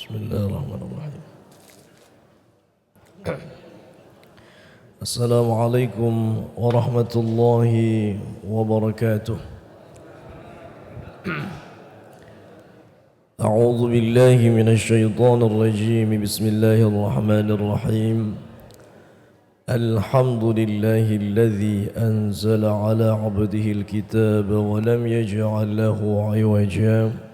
Bismillahirrahmanirrahim. Assalamualaikum warahmatullahi wabarakatuh. A'udzu billahi minasy syaithanir rajim. Bismillahirrahmanirrahim. Alhamdulillahilladzi anzala ala 'abdihi al-kitaba wa lam yaj'al lahu 'iwaja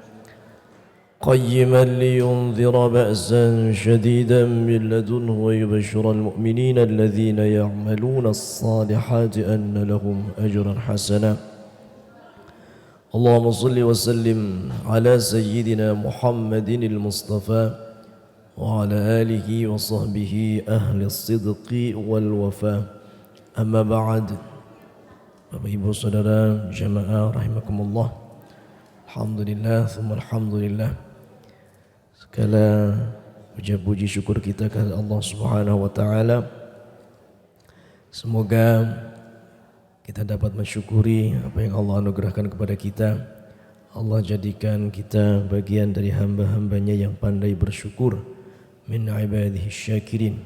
قيما لينذر بأسا شديدا من لدنه ويبشر المؤمنين الذين يعملون الصالحات أن لهم أجرا حسنا اللهم صل وسلم على سيدنا محمد المصطفى وعلى آله وصحبه أهل الصدق والوفاء أما بعد Bapak Ibu Saudara jamaah rahimakumullah. Alhamdulillah thumma alhamdulillah. Segala puji syukur kita kepada Allah Subhanahu wa taala. Semoga kita dapat mensyukuri apa yang Allah anugerahkan kepada kita. Allah jadikan kita bagian dari hamba-hambanya yang pandai bersyukur, min ibadihi syakirin.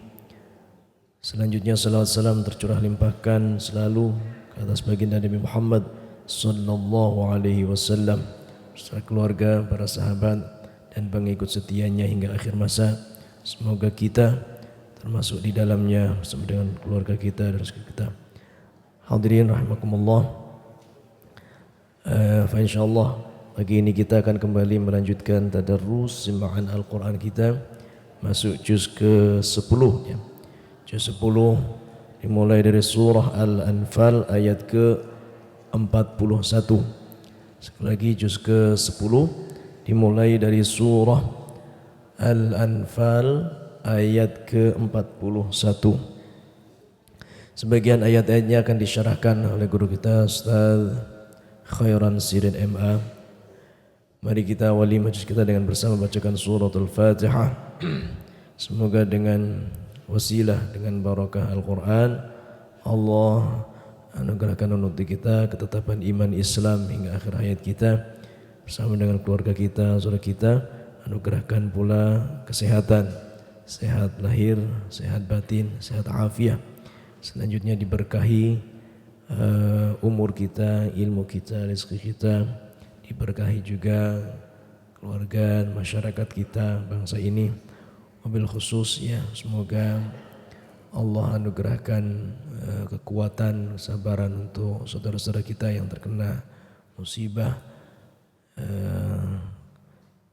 Selanjutnya salawat salam tercurah limpahkan selalu ke atas baginda Nabi Muhammad sallallahu alaihi wasallam, beserta keluarga, para sahabat dan pengikut setianya hingga akhir masa. Semoga kita termasuk di dalamnya bersama dengan keluarga kita dan rezeki kita. Hadirin rahimakumullah. Insyaallah pagi ini kita akan kembali melanjutkan tadarrus simaan Al-Quran kita, masuk juz ke-10 ya. Juz 10 dimulai dari surah Al-Anfal ayat ke-41. Sekali lagi juz ke-10 dimulai dari surah Al-Anfal ayat ke-41. Sebagian ayat-ayatnya akan disyarahkan oleh guru kita Ustaz Khairan Sirin MA. Mari kita awali majlis kita dengan bersama bacakan suratul Fatihah. Semoga dengan wasilah, dengan barakah Al-Quran, Allah anugerahkan untuk kita ketetapan iman Islam hingga akhir hayat kita. Bersama dengan keluarga kita, saudara kita, anugerahkan pula kesehatan, sehat lahir, sehat batin, sehat afiah. Selanjutnya diberkahi umur kita, ilmu kita, rezeki kita, diberkahi juga keluarga, masyarakat kita, bangsa ini. Wabil khusus ya, semoga Allah anugerahkan kekuatan, kesabaran untuk saudara-saudara kita yang terkena musibah,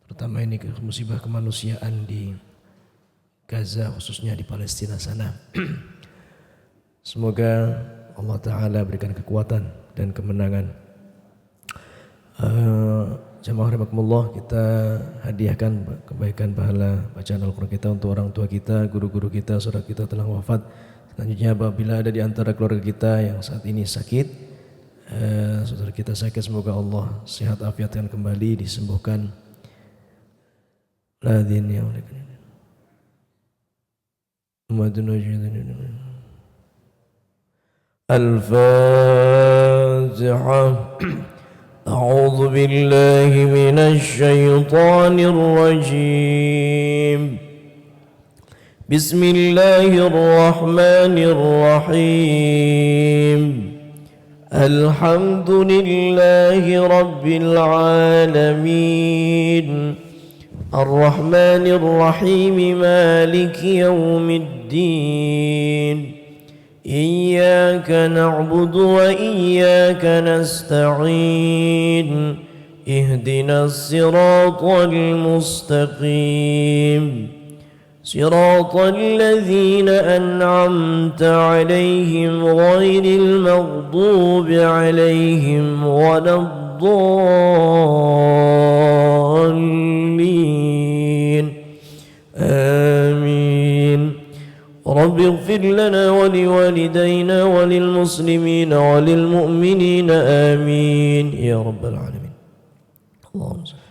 terutama ini musibah kemanusiaan di Gaza, khususnya di Palestina sana. Semoga Allah Ta'ala berikan kekuatan dan kemenangan. Jamaah rahimakumullah, kita hadiahkan kebaikan pahala bacaan Al-Quran kita untuk orang tua kita, guru-guru kita, saudara kita telah wafat. Selanjutnya apabila ada di antara keluarga kita yang saat ini sakit, saudara kita sakit, semoga Allah sehat afiatkan kembali, disembuhkan. Ladin ya Al-Fatihah. A'udzu billahi minasy syaithanir rajim. Bismillahirrahmanirrahim. Alhamdulillahi rabbil alamin. Ar-Rahmanir Rahim, Maliki yaumiddin. Iyyaka na'budu wa iyyaka nasta'in. Ihdinas siratal mustaqim. Siratal ladzina an'amta 'alaihim ghairil maghdubi 'alaihim waladdallin. Amin. Rabbi ighfir lana wa liwalidayna wa lilmuslimina wa lilmu'minina amin ya rabbal alamin. Allahumma salli.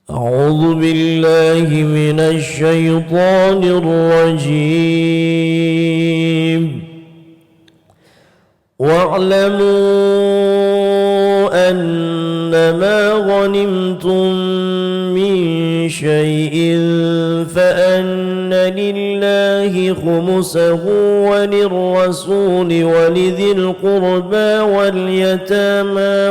A'udzu billahi minasy syaithanir rajim. Wa'lamu annama ghanimtum min شيء فأن لله خمسه وللرسول ولذي القربى واليتامى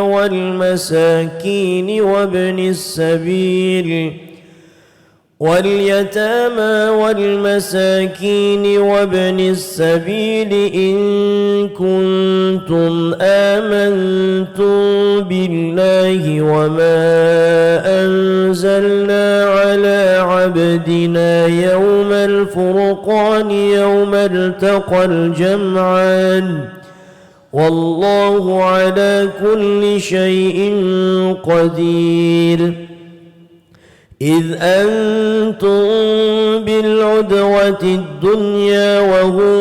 وابن السبيل إن كنتم آمنتم بالله وما أنزلنا على عبدنا يوم الفرقان يوم التقى الجمعان والله على كل شيء قدير. إذ أنتم بالعدوة الدنيا وهم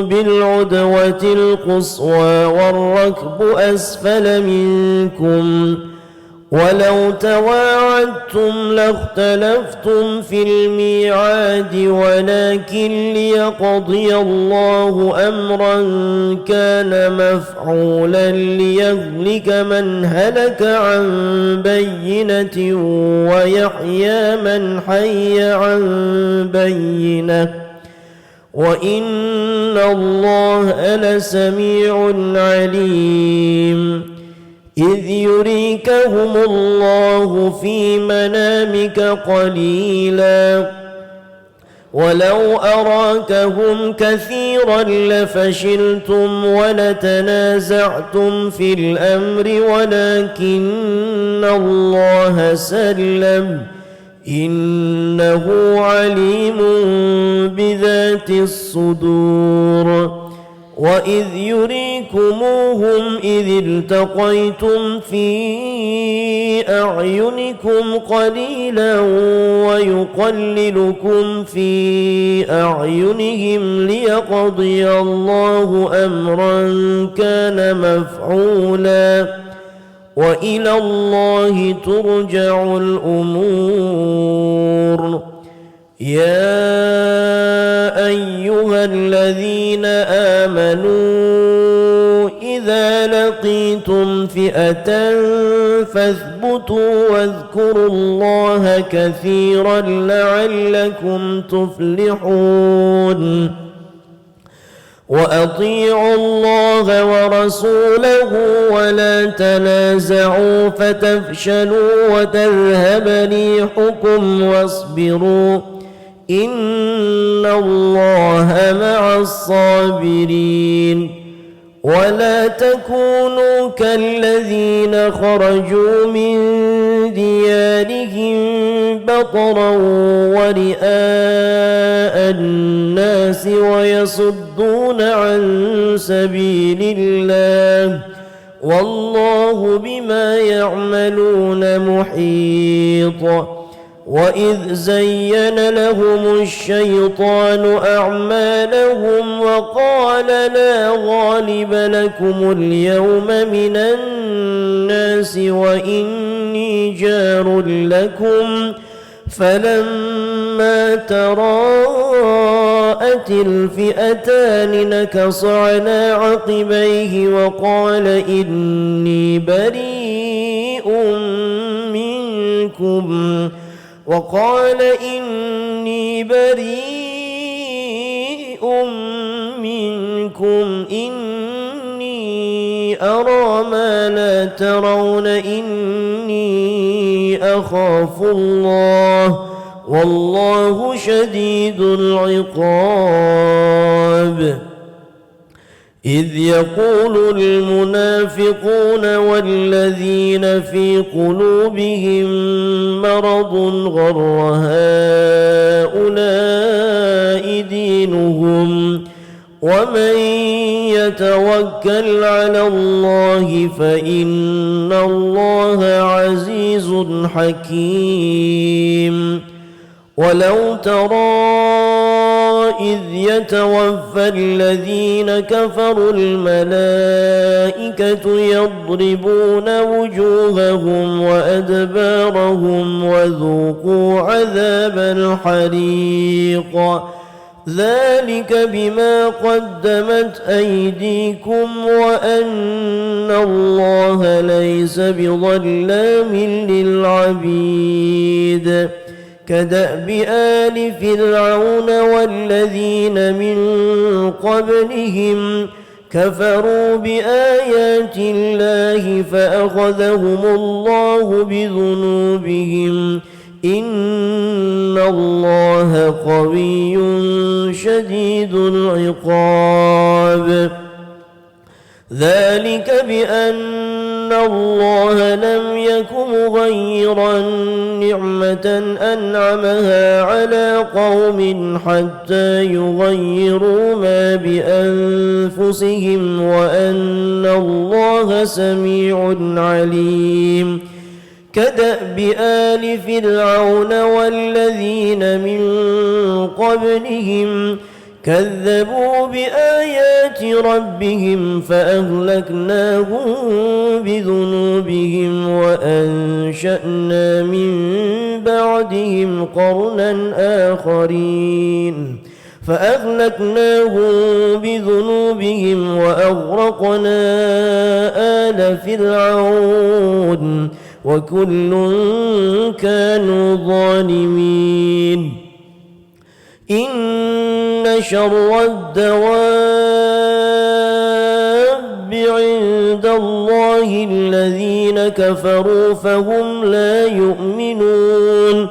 بالعدوة القصوى والركب أسفل منكم ولو تواعدتم لاختلفتم في الميعاد ولكن ليقضي الله أمرا كان مفعولا ليهلك من هلك عن بينة ويحيى من حي عن بينة وإن الله لسميع عليم. إذ يريكهم الله في منامك قليلا ولو أراكهم كثيرا لفشلتم ولتنازعتم في الأمر ولكن الله سلم إنه عليم بذات الصدور. وإذ يريكموهم إذ التقيتم في أعينكم قليلا ويقللكم في أعينهم ليقضي الله أمرا كان مفعولا وإلى الله ترجع الأمور. يا أيها الذين آمنوا إذا لقيتم فئة فاثبتوا واذكروا الله كثيرا لعلكم تفلحون. وأطيعوا الله ورسوله ولا تنازعوا فتفشلوا وتذهب ريحكم واصبروا إن الله مع الصابرين. ولا تكونوا كالذين خرجوا من ديارهم بطرا ورئاء الناس ويصدون عن سبيل الله والله بما يعملون محيط. وإذ زين لهم الشيطان أعمالهم وقال لا غالب لكم اليوم من الناس وإني جار لكم فلما تراءت الفئتان نكص على عقبيه وقال إني بريء منكم إني أرى ما لا ترون إني أخاف الله والله شديد العقاب. إذ يقول المنافقون والذين في قلوبهم مرض غر هؤلاء دينهم ومن يتوكل على الله فإن الله عزيز حكيم. ولو ترى إذ يتوفى الذين كفروا الملائكة يضربون وجوههم وأدبارهم وذوقوا عذاب الحريق ذلك بما قدمت أيديكم وأن الله ليس بظلام للعبيد. كدأب آل فرعون والذين من قبلهم كفروا بآيات الله فأخذهم الله بذنوبهم إن الله قوي شديد العقاب ذلك بأن الله لم يك مغيرا نعمة أنعمها على قوم حتى يغيروا ما بأنفسهم وأن الله سميع عليم كدأب آل فرعون والذين من قبلهم كذبوا بآيات ربهم فأهلكناهم بذنوبهم وأنشأنا من بعدهم قرنا آخرين فأهلكناهم بذنوبهم وأغرقنا آل فرعون وكل كانوا ظالمين إن شر الدواب عند الله الذين كفروا فهم لا يؤمنون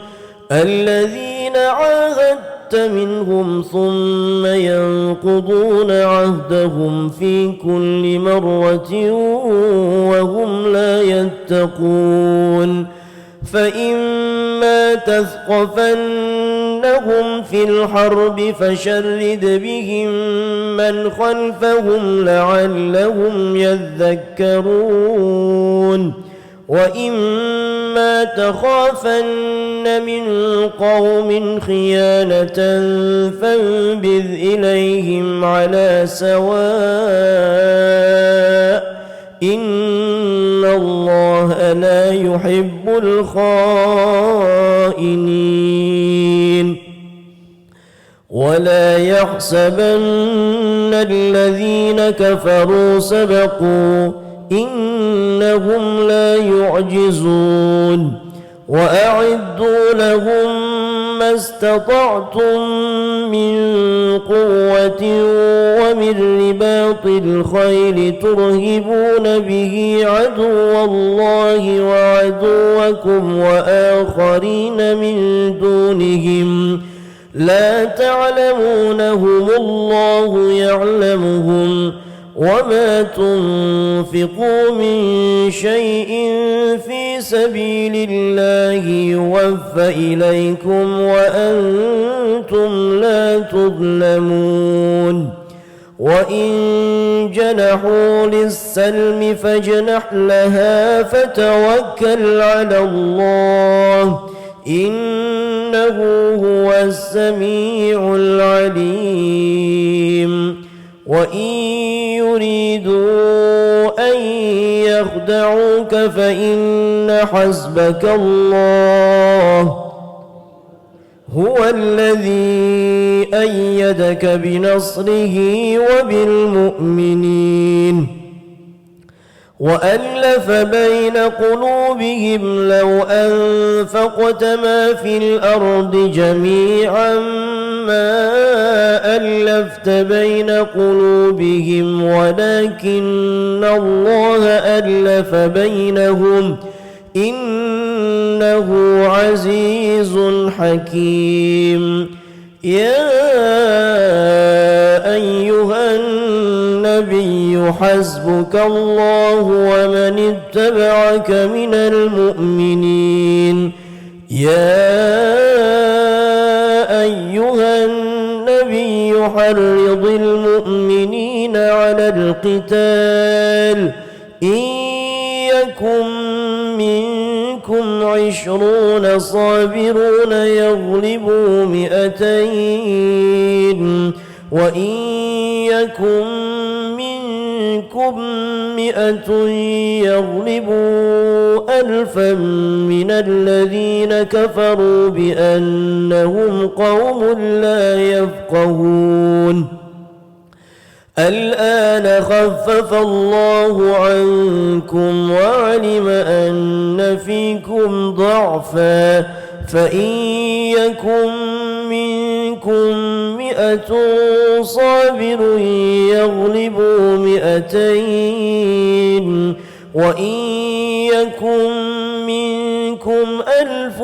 الذين عاهدت منهم ثم ينقضون عهدهم في كل مرة وهم لا يتقون فإما تثقفنهم في الحرب فشرد بهم من خلفهم لعلهم يذكرون وإما تخافن من قوم خيانة فانبذ إليهم على سواء إن الله لا يحب الخائنين ولا يحسبن الذين كفروا سبقوا إنهم لا يعجزون وأعدوا لهم ما استطعتم من قوة ومن رباط الخيل ترهبون به عدو الله وعدوكم وآخرين من دونهم لا تعلمونهم الله يعلمهم وما تنفقوا من شيء في سبيل الله يوفى إليكم وأنتم لا تظلمون وإن جنحوا للسلم فاجنح لها فتوكل على الله إنه هو السميع العليم وإن يريدوا أن يخدعوك فإن حسبك الله هو الذي أيدك بنصره وبالمؤمنين وألف بين قلوبهم لو أنفقت ما في الأرض جميعا ما ألفت بين قلوبهم ولكن الله ألف بينهم إنه عزيز حكيم يا أيها النبي حسبك الله ومن اتبعك من المؤمنين يا أيها النبي حرض المؤمنين على القتال إن يكن منكم 20 صابرون يغلبوا 200 وإن يكن منكم 100 يغلبوا 1000 من الذين كفروا بأنهم قوم لا يفقهون الآن خفف الله عنكم وعلم أن فيكم ضعفا فإن يكن منكم 100 صابر يغلبوا 200 وإن يكن منكم 1000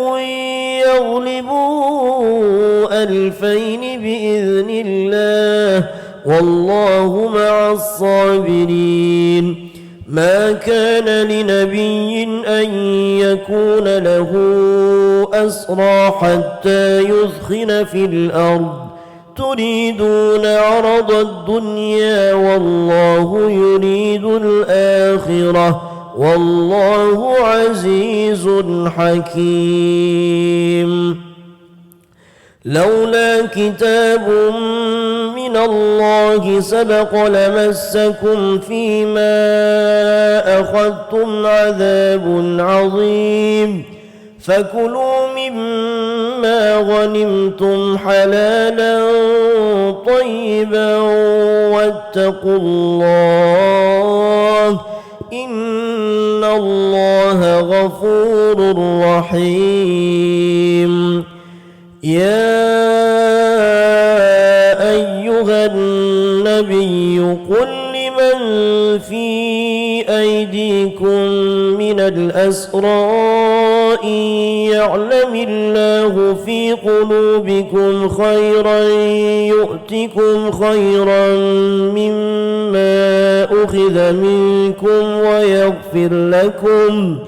يغلبوا 2000 بإذن الله والله مع الصابرين. ما كان لنبي أن يكون له أسرى حتى يثخن في الأرض تريدون عرض الدنيا والله يريد الآخرة والله عزيز حكيم. لولا كتاب من الله سبق لمسكم فيما أخذتم عذاب عظيم فكلوا مما غنمتم حلالا طيبا واتقوا الله إن الله غفور رحيم. يا أيها النبي قل لمن في أيديكم من الأسرى إن يعلم الله في قلوبكم خيرا يؤتكم خيرا مما أخذ منكم ويغفر لكم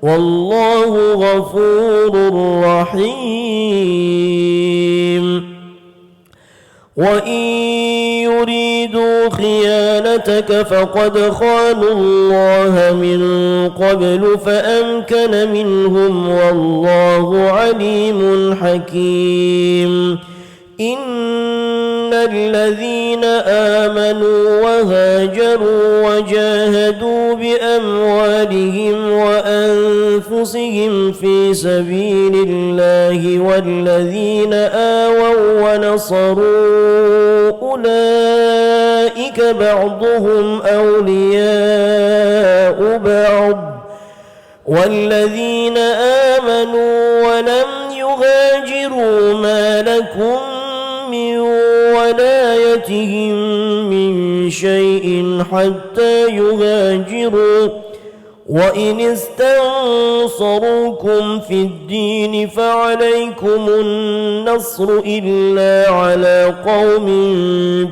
والله غفور رحيم. وإن يريدوا خيانتك فقد خانوا الله من قبل فأمكن منهم والله عليم حكيم. إن الذين آمنوا وهاجروا وجاهدوا بأموالهم وأنفسهم في سبيل الله والذين آووا ونصروا أولئك بعضهم أولياء بعض والذين آمنوا ولم يهاجروا ما لكم من ولايتهم من شيء حتى يهاجروا وإن استنصروكم في الدين فعليكم النصر إلا على قوم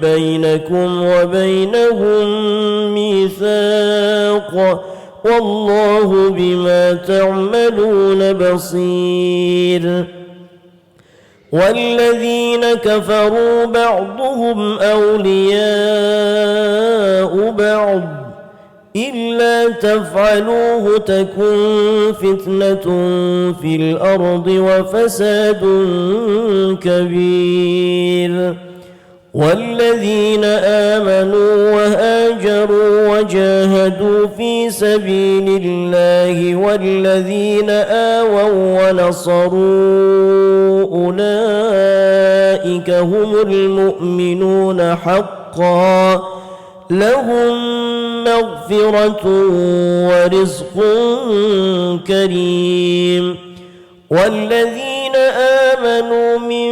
بينكم وبينهم ميثاق والله بما تعملون بصير. والذين كفروا بعضهم أولياء بعض إلا تفعلوه تكن فتنة في الأرض وفساد كبير. والذين آمنوا وهاجروا وجاهدوا في سبيل الله والذين آووا ونصروا أولئك هم المؤمنون حقا لهم مغفرة ورزق كريم. والذين آمنوا من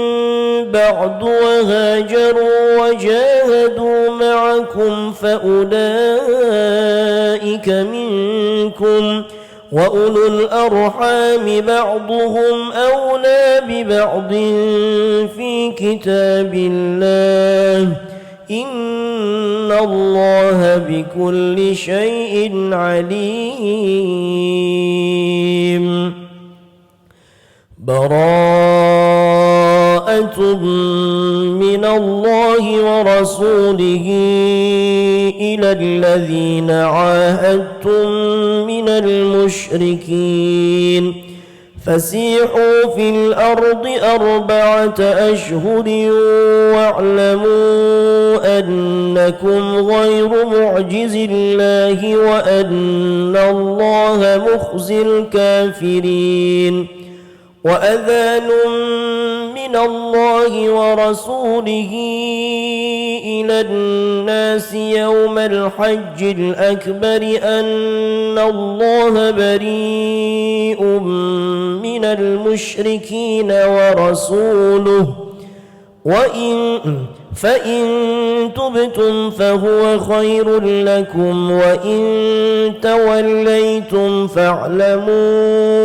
بعد وهاجروا وجاهدوا معكم فأولئك منكم وأولو الأرحام بعضهم أولى ببعض في كتاب الله إن الله بكل شيء عليم. براءة من الله ورسوله إلى الذين عاهدتم من المشركين فسيحوا في الأرض 4 أشهر واعلموا أنكم غير معجز الله وأن الله مخزي الكافرين. وأذان من من الله ورسوله إلى الناس يوم الحج الأكبر أن الله بريء من المشركين ورسوله فإن تبتم فهو خير لكم وإن توليتم فاعلموا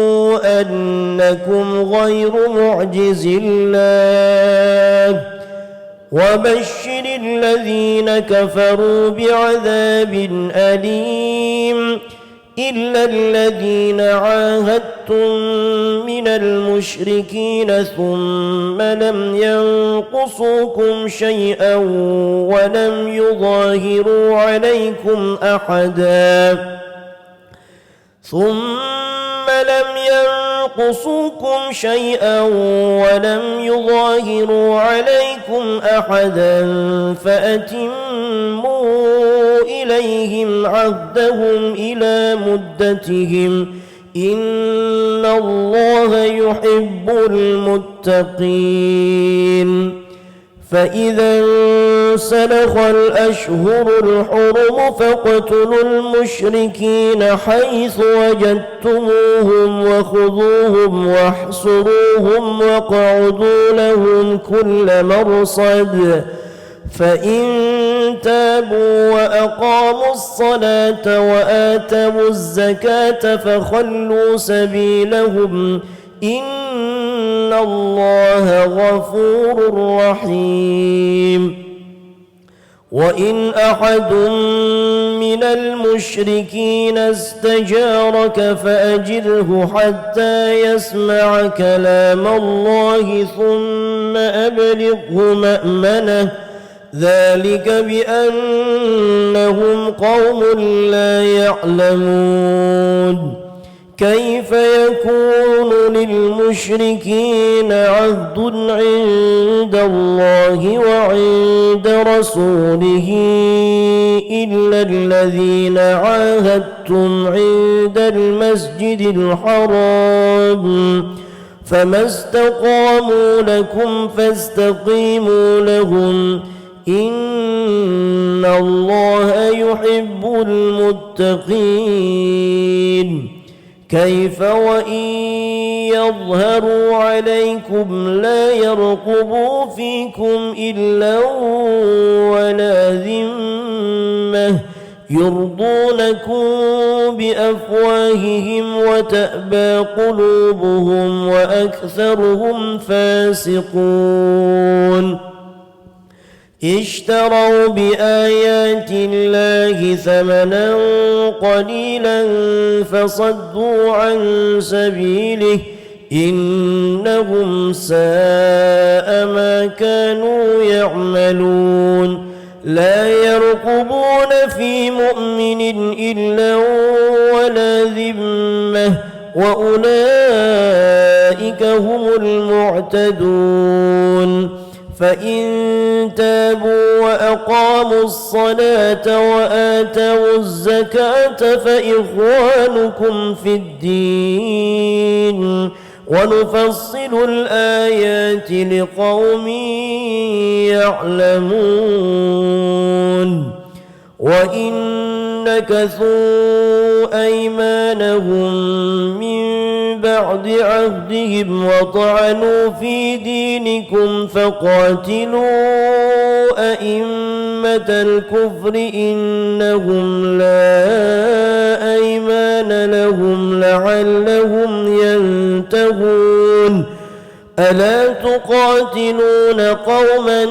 أنكم غير معجز الله وبشر الذين كفروا بعذاب أليم إلا الذين عاهدتم من المشركين ثم لم ينقصوكم شيئا ولم يظاهروا عليكم أحدا فأتموا إليهم عهدهم إلى مدتهم إن الله يحب المتقين فإذا انسلخ الأشهر الحرم فاقتلوا المشركين حيث وجدتموهم وخذوهم واحصروهم واقعدوا لهم كل مرصد فإن تابوا وأقاموا الصلاة وآتوا الزكاة فخلوا سبيلهم إن الله غفور رحيم وإن أحد من المشركين استجارك فأجره حتى يسمع كلام الله ثم أبلغه مأمنه ذلك بأنهم قوم لا يعلمون كيف يكون للمشركين عهد عند الله وعند رسوله إلا الذين عاهدتم عند المسجد الحرام فما استقاموا لكم فاستقيموا لهم إن الله يحب المتقين كيف وإن يظهروا عليكم لا يرقبوا فيكم إلا ولا ذمة يرضونكم بأفواههم وتأبى قلوبهم وأكثرهم فاسقون اشتروا بآيات الله ثمنا قليلا فصدوا عن سبيله إنهم ساء ما كانوا يعملون لا يرقبون في مؤمن إلا ولا ذمة وأولئك هم المعتدون فإن تابوا وأقاموا الصلاة وآتوا الزكاة فإخوانكم في الدين ونفصل الآيات لقوم يعلمون وإن نكثوا أيمانهم من بعد عهدهم وطعنوا في دينكم فقاتلوا أئمة الكفر إنهم لا أيمان لهم لعلهم ينتهون ألا تقاتلون قوما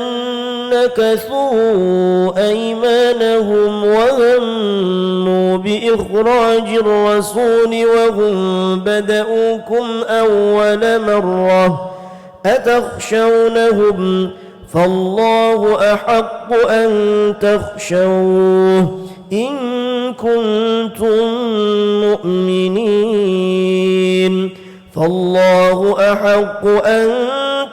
نكثوا أيمانهم وهموا بإخراج الرسول وهم بدؤوكم أول مرة أتخشونهم فالله أحق أن تخشوه إن كنتم مؤمنين فالله أحق أن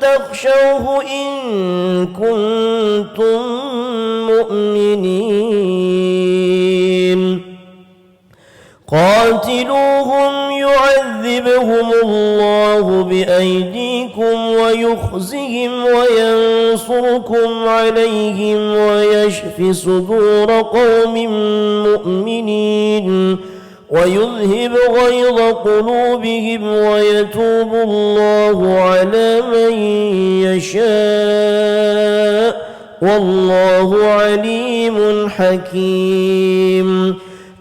تخشوه إن كنتم مؤمنين قاتلوهم يعذبهم الله بأيديكم ويخزهم وينصركم عليهم ويشف صدور قوم مؤمنين ويذهب غيظ قلوبهم ويتوب الله على من يشاء والله عليم حكيم.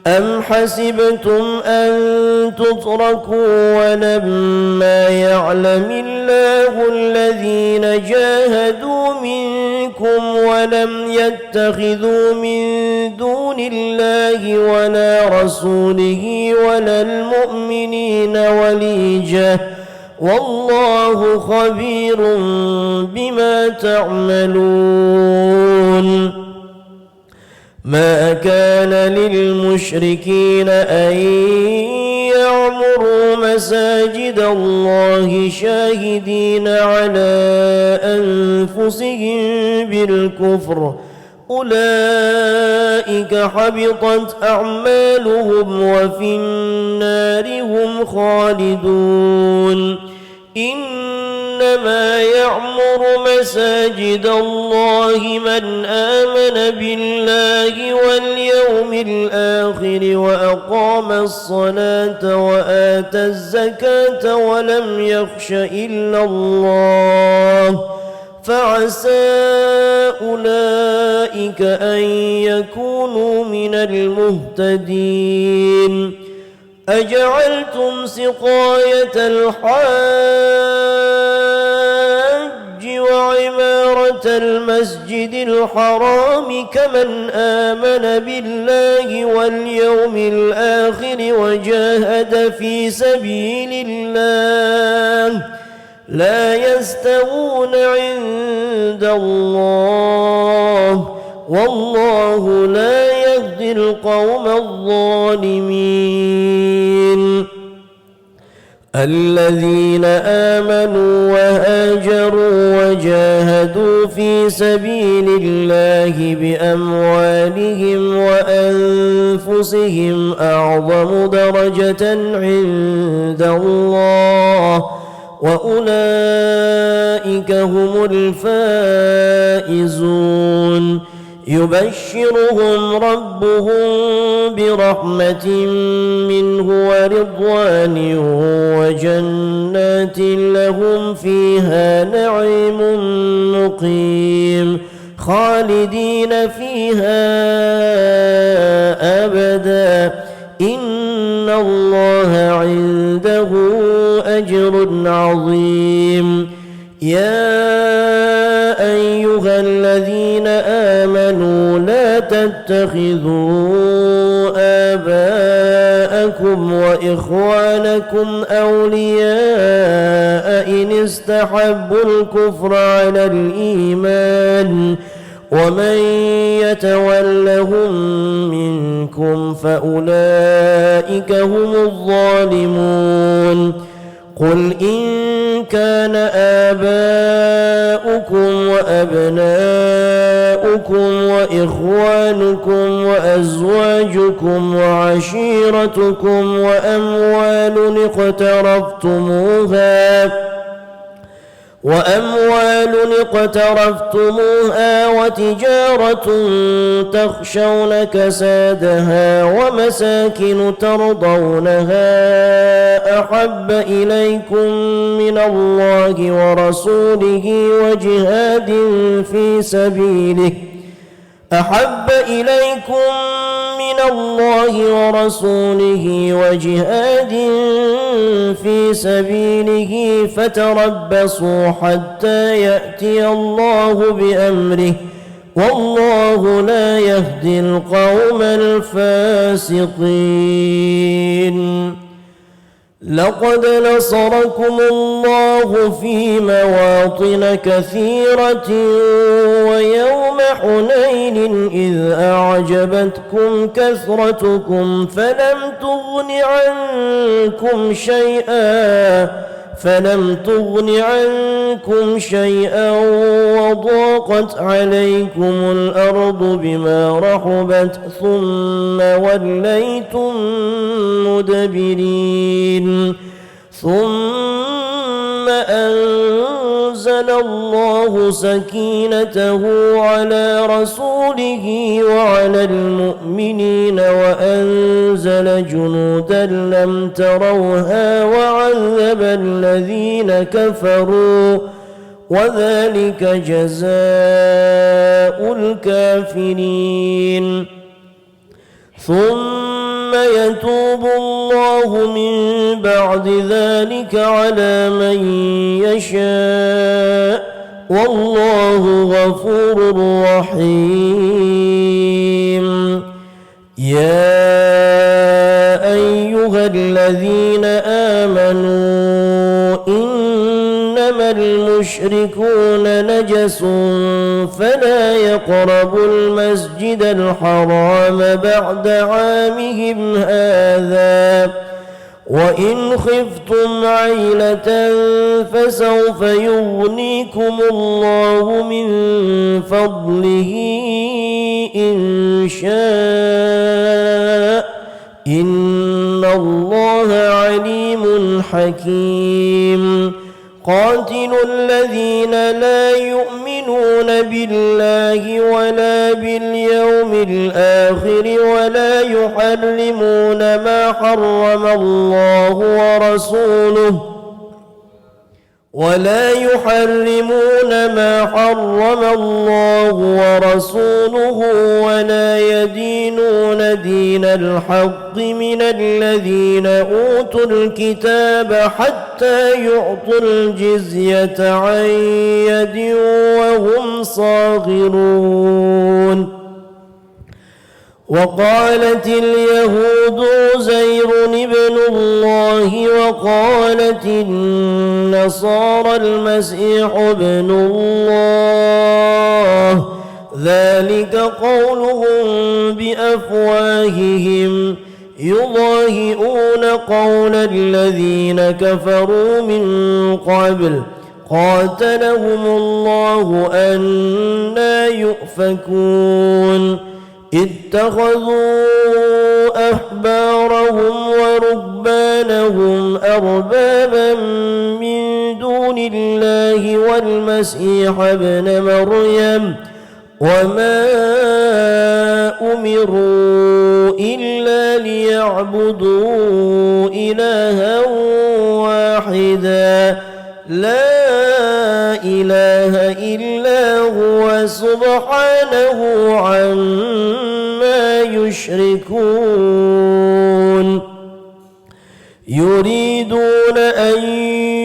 أم حسبتم أن تتركوا ولما يعلم الله الذين جاهدوا منكم ولم يتخذوا من دون الله ولا رسوله ولا المؤمنين وليجة والله خبير بما تعملون. ما كان للمشركين أن يعمروا مساجد الله شاهدين على أنفسهم بالكفر أولئك حبطت أعمالهم وفي النار هم خالدون. إنما يعمر مساجد الله من آمن بالله واليوم الآخر وأقام الصلاة وآتى الزكاة ولم يخش إلا الله فعسى أولئك أن يكونوا من المهتدين. أجعلتم سقاية الحاج وعمارة المسجد الحرام كمن آمن بالله واليوم الآخر وجاهد في سبيل الله لا يستوون عند الله والله لا يهدي القوم الظالمين. الذين آمنوا وهاجروا وجاهدوا في سبيل الله بأموالهم وأنفسهم أعظم درجة عند الله وأولئك هم الفائزون. يبشرهم ربهم برحمة منه ورضوان وجنات لهم فيها نعيم مقيم خالدين فيها أبدا إن الله عنده أجر عظيم. يا أيها الذين آمنوا لا تتخذوا آباءكم وإخوانكم أولياء إن استحبوا الكفر على الإيمان ومن يتولهم منكم فأولئك هم الظالمون. قل إن كان آباؤكم وأبناؤكم وإخوانكم وأزواجكم وعشيرتكم وأموال اقترفتموها وتجارة تخشون كسادها ومساكن ترضونها أحب إليكم من الله ورسوله وجهاد في سبيله فتربصوا حتى يأتي الله بأمره والله لا يهدي القوم الفاسقين. لقد نصركم الله في مواطن كثيرة ويوم حنين إذ أعجبتكم كثرتكم فلم تغن عنكم شيئا فلم تغن عنكم شيئا وضاقت عليكم الأرض بما رحبت ثم وليتم مدبرين ثم أنزل الله سكينته على رسوله وعلى المؤمنين وأنزل جنودا لم تروها وعذب الذين كفروا وذلك جزاء الكافرين ثم يتوب الله من بعد ذلك على من يشاء والله غفور رحيم يا أيها الذين آمنوا إنما المشركون نجس فلا يقربوا المسجد الحرام بعد عامهم هذا وإن خفتم عيلة فسوف يغنيكم الله من فضله إن شاء إن الله عليم حكيم قاتلوا الذين لا يؤمنون بالله ولا باليوم الآخر ولا يحرمون ما حرم الله ورسوله ولا يدينون دين الحق من الذين أوتوا الكتاب حتى يعطوا الجزية عن يد وهم صاغرون وقالت اليهود عزير ابن الله وقالت النصارى المسيح ابن الله ذلك قولهم بأفواههم يضاهئون قول الذين كفروا من قبل قاتلهم الله أنى يؤفكون اتخذوا أحبارهم ورهبانهم أربابا من دون الله والمسيح ابن مريم وما أمروا إلا ليعبدوا إلها واحدا لا إله إلا هو سبحانه عما يشركون يريدون أن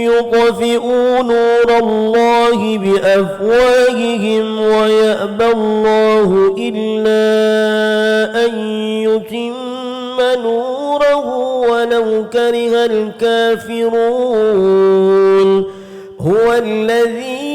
يطفئوا نور الله بأفواههم ويأبى الله إلا أن يتم نوره ولو كره الكافرون هو الذي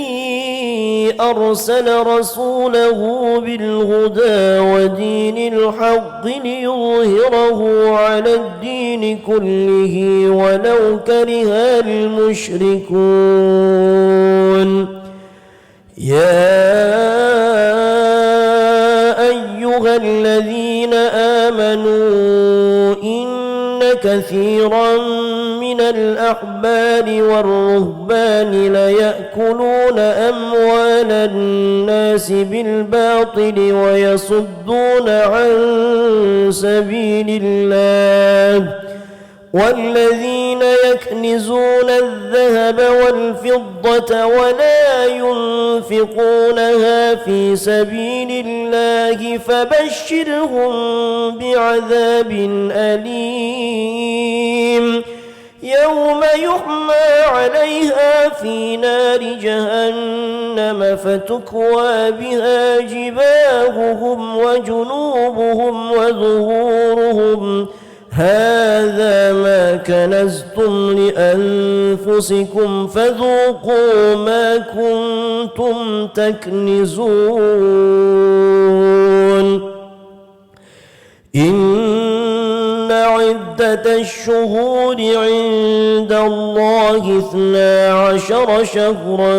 أرسل رسوله بالهدى ودين الحق ليظهره على الدين كله ولو كره المشركون يا أيها الذين آمنوا إن كثيرا من الأحبار والرهبان ليأكلون أموال الناس بالباطل ويصدون عن سبيل الله والذين يكنزون الذهب والفضة ولا ينفقونها في سبيل الله فبشرهم بعذاب أليم يوم يحمى عليها في نار جهنم فتكوى بها جباههم وجنوبهم وظهورهم هذا ما كنزتم لأنفسكم فذوقوا ما كنتم تكنزون إن عدة عدة الشهور عند الله 12 شهرا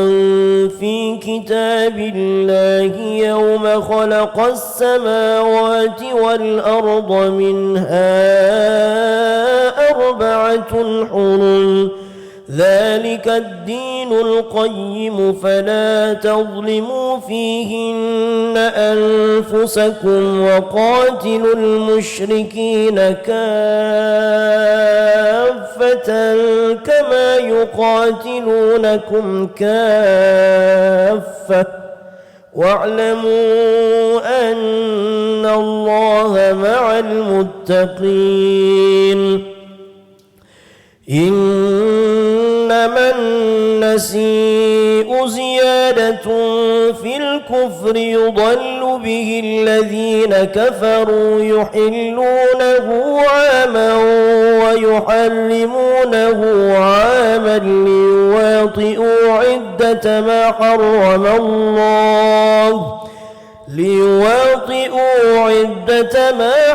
في كتاب الله يوم خلق السماوات والأرض منها 4 حرم ذلك الدين القيم فلا تظلموا فيهن أنفسكم وقاتلوا المشركين كافة كما يقاتلونكم كافة واعلموا أن الله مع المتقين إنما النسيء زيادة في الكفر يضل به الذين كفروا يحلونه عاما ويحرمونه عاما ليواطئوا عدة ما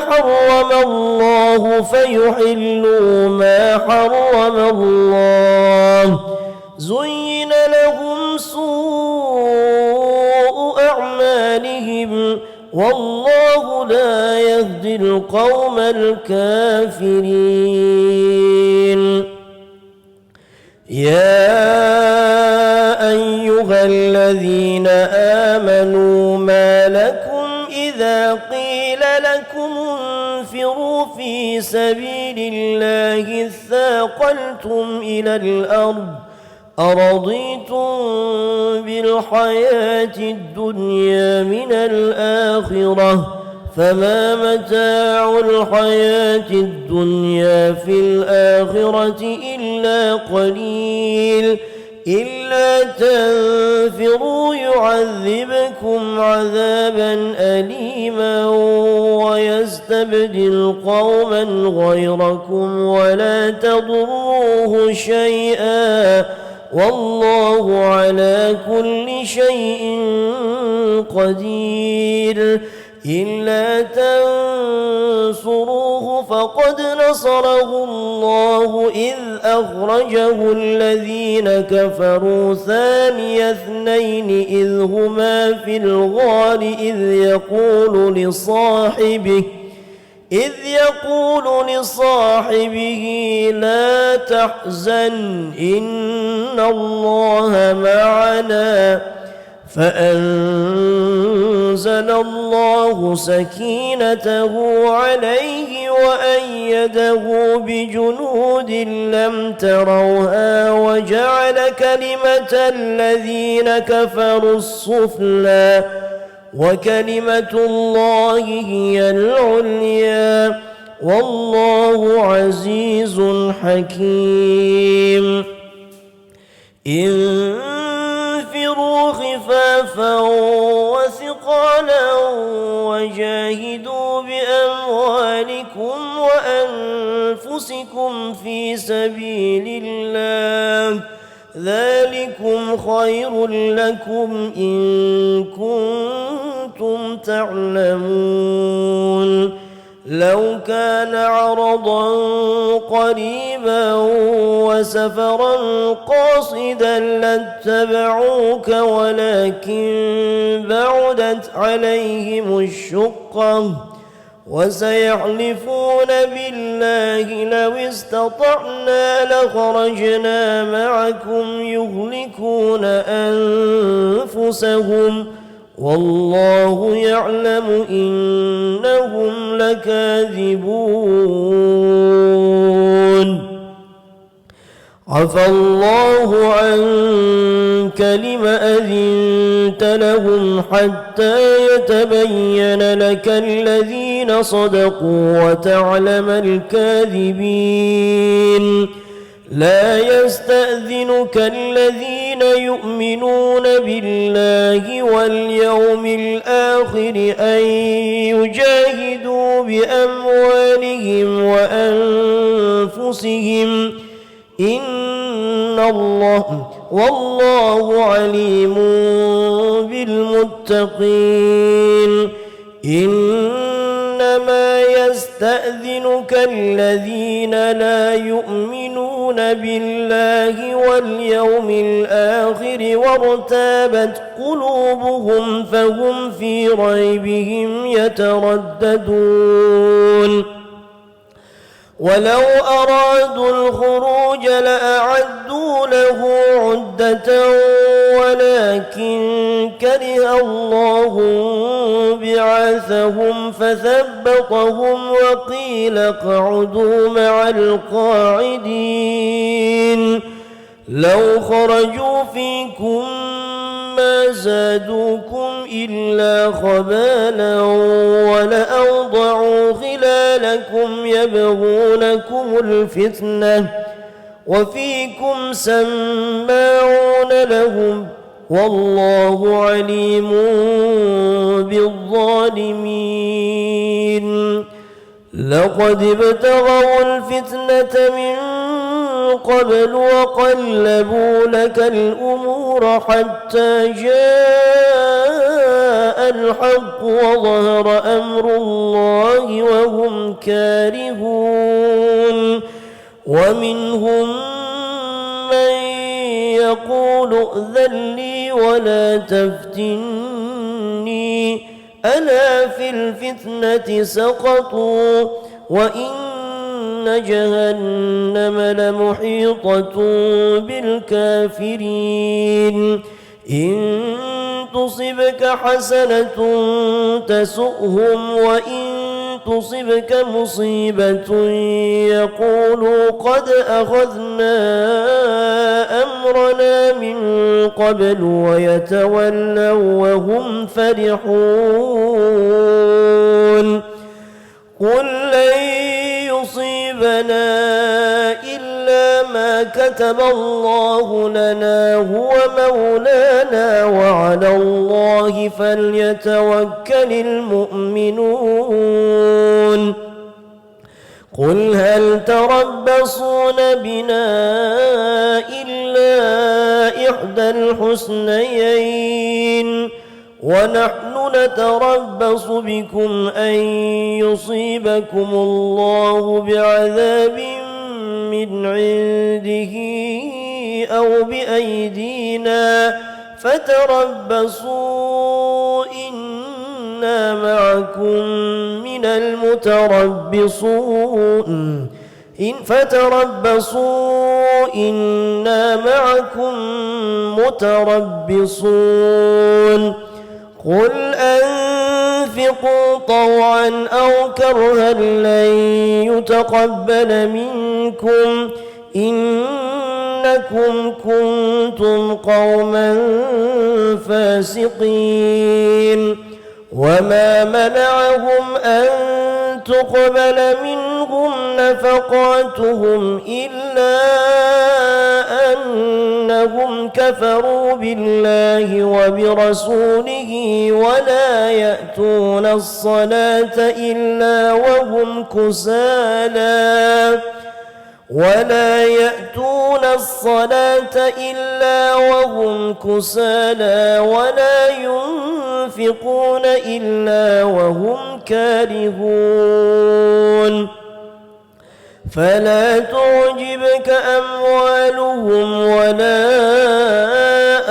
حرم الله فيحلوا ما حرم الله زين لهم سوء أعمالهم والله لا يهدي القوم الكافرين يا أيها الذين آمنوا ما لكم إذا قيل لكم انفروا في سبيل الله اثاقلتم إلى الأرض أرضيتم بالحياة الدنيا من الآخرة فما متاع الحياة الدنيا في الآخرة إلا قليل إلا تنفروا يعذبكم عذابا أليما ويستبدل قوما غيركم ولا تضروه شيئا والله على كل شيء قدير إلا تنصروه فقد نصره الله إذ أخرجه الذين كفروا ثاني اثنين إذ هما في الغار إذ يقول لصاحبه لا تحزن إن الله معنا فأنزل الله سكينته عليه وأيده بجنود لم تروها وجعل كلمة الذين كفروا السفلى وكلمة الله هي العليا والله عزيز حكيم انفروا خفافا وثقالا وجاهدوا بأموالكم وأنفسكم في سبيل الله ذلكم خير لكم إن كنتم تعلمون لو كان عرضا قريبا وسفرا قاصدا لاتبعوك ولكن بعدت عليهم الشقة وسيحلفون بالله لو استطعنا لخرجنا معكم يهلكون أنفسهم والله يعلم إنهم لكاذبون عفى الله عنك لم أذنت لهم حتى يتبين لك الذين صدقوا وتعلم الكاذبين لا يستأذنك الذين يؤمنون بالله واليوم الآخر أن يجاهدوا بأموالهم وأنفسهم إن الله والله عليم بالمتقين إنما يستأذنك الذين لا يؤمنون بالله واليوم الآخر وارتابت قلوبهم فهم في ريبهم يترددون ولو أرادوا الخروج لأعدوا له عدة ولكن كره الله بعاثهم فثبطهم وقيل اقعدوا مع القاعدين لو خرجوا فيكم ما زادوكم إلا خبالا ولأوضعوا خلالكم يبغونكم الفتنة وفيكم سماعون لهم والله عليم بالظالمين لقد ابتغوا الفتنة من قبل وقلبوا لك الأمور حتى جاء الحق وظهر أمر الله وهم كارهون ومنهم من يقول ائذن لي ولا تفتني ألا في الفتنة سقطوا وإن جهنم لمحيطة بالكافرين إن تصبك حسنة تسؤهم وإن تصبك مصيبة يقولوا قد أخذنا أمرنا من قبل ويتولوا وهم فرحون قل لن يصيبنا إلا ما كتب الله لنا هو مولانا وعلى الله فليتوكل المؤمنون قل هل تربصون بنا إلا إحدى الحسنيين ونحن نتربص بكم أن يصيبكم الله بعذاب من عنده أو بأيدينا فتربصوا إنا معكم من المتربصون فتربصوا إنا معكم متربصون قل أنفقوا طوعا أو كرها لن يتقبل منكم إنكم كنتم قوما فاسقين وما منعهم أن تقبل منهم نفقاتهم إلا أنهم كفروا بالله وبرسوله ولا يأتون الصلاة إلا وهم كسالى ولا ينفقون إلا وهم كارهون فلا تعجبك أموالهم ولا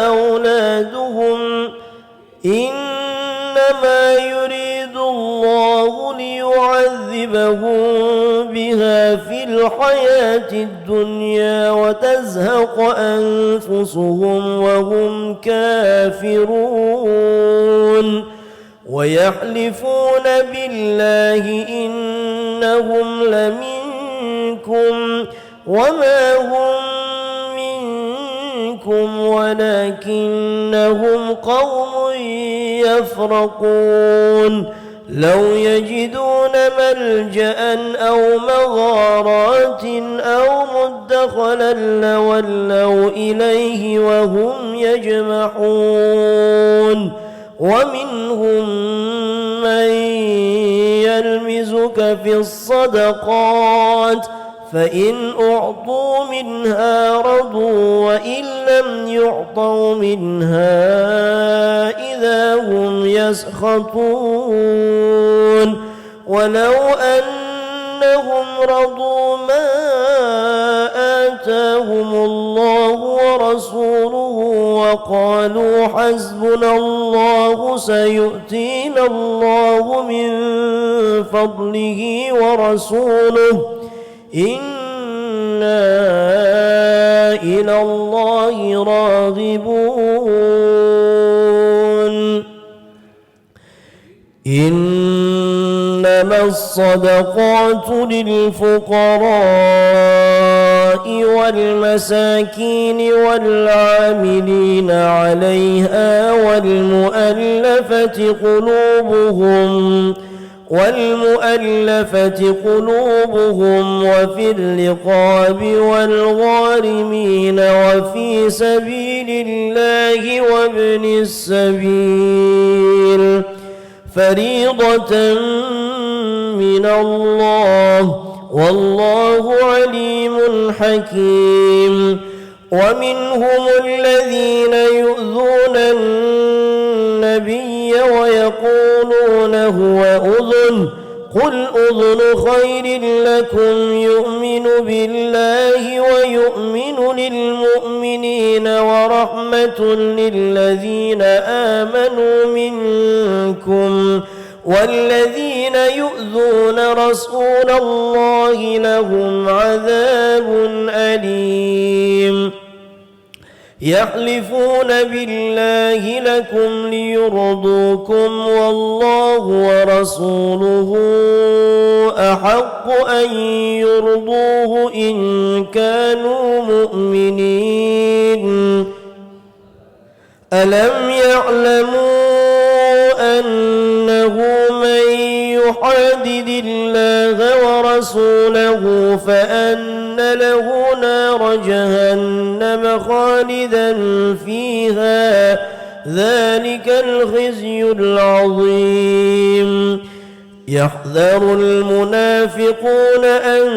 أولادهم إنما يريد الله ليعذبهم بها في الحياة الدنيا وتزهق أنفسهم وهم كافرون ويحلفون بالله إنهم لمنكم وما هم منكم ولكنهم قوم يفرقون لو يجدون ملجأ أو مغارات أو مدخلا لولوا إليه وهم يجمحون ومنهم من يلمزك في الصدقات فإن أعطوا منها رضوا وإن لم يعطوا منها إذا هم يسخطون ولو أنهم رضوا ما آتاهم الله ورسوله وقالوا حسبنا الله سيؤتينا الله من فضله ورسوله إنا إلى الله راغبون إنما الصدقات للفقراء والمساكين والعاملين عليها والمؤلفة قلوبهم وفي الرقاب والغارمين وفي سبيل الله وابن السبيل فريضة من الله والله عليم حكيم ومنهم الذين يؤذون النبي ويقولون هو أذن قل أذن خير لكم يؤمن بالله ويؤمن للمؤمنين ورحمة للذين آمنوا منكم والذين يؤذون رسول الله لهم عذاب أليم يحلفون بالله لكم ليرضوكم والله ورسوله أحق أن يرضوه إن كانوا مؤمنين ألم يعلموا أنه من يحادد الله ورسوله فأن له نار جهنم خالدا فيها ذلك الخزي العظيم يحذر المنافقون أن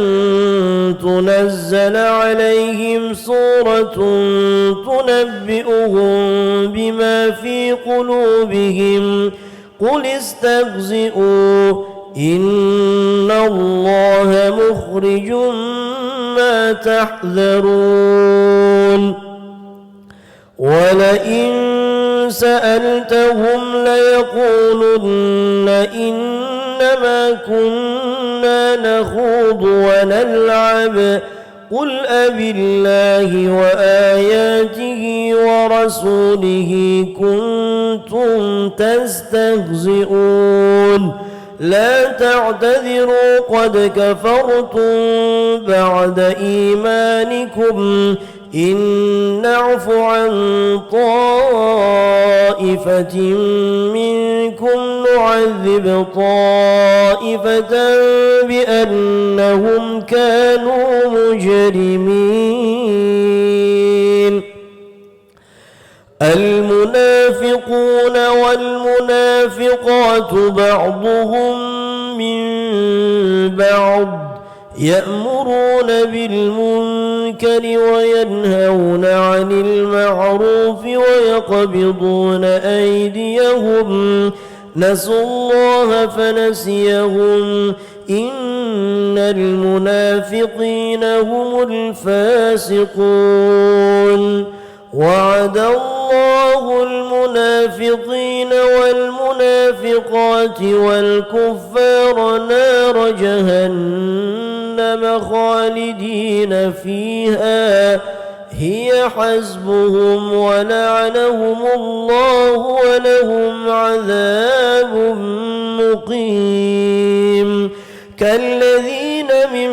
تنزل عليهم سورة تنبئهم بما في قلوبهم قل استهزئوا إن الله مخرج ما تحذرون ولئن سألتهم ليقولن إنما كنا نخوض ونلعب قل أبالله وآياته ورسوله كنتم تستهزئون لا تعتذروا قد كفرتم بعد إيمانكم إن نعف عن طائفة منكم نعذب طائفة بأنهم كانوا مجرمين المنافقون والمنافقات بعضهم من بعض يأمرون بالمنكر وينهون عن المعروف ويقبضون أيديهم نسوا الله فنسيهم إن المنافقين هم الفاسقون وعد الله المنافقين والمنافقات والكفار نار جهنم خالدين فيها هي حسبهم ولعنهم الله ولهم عذاب مقيم كالذين من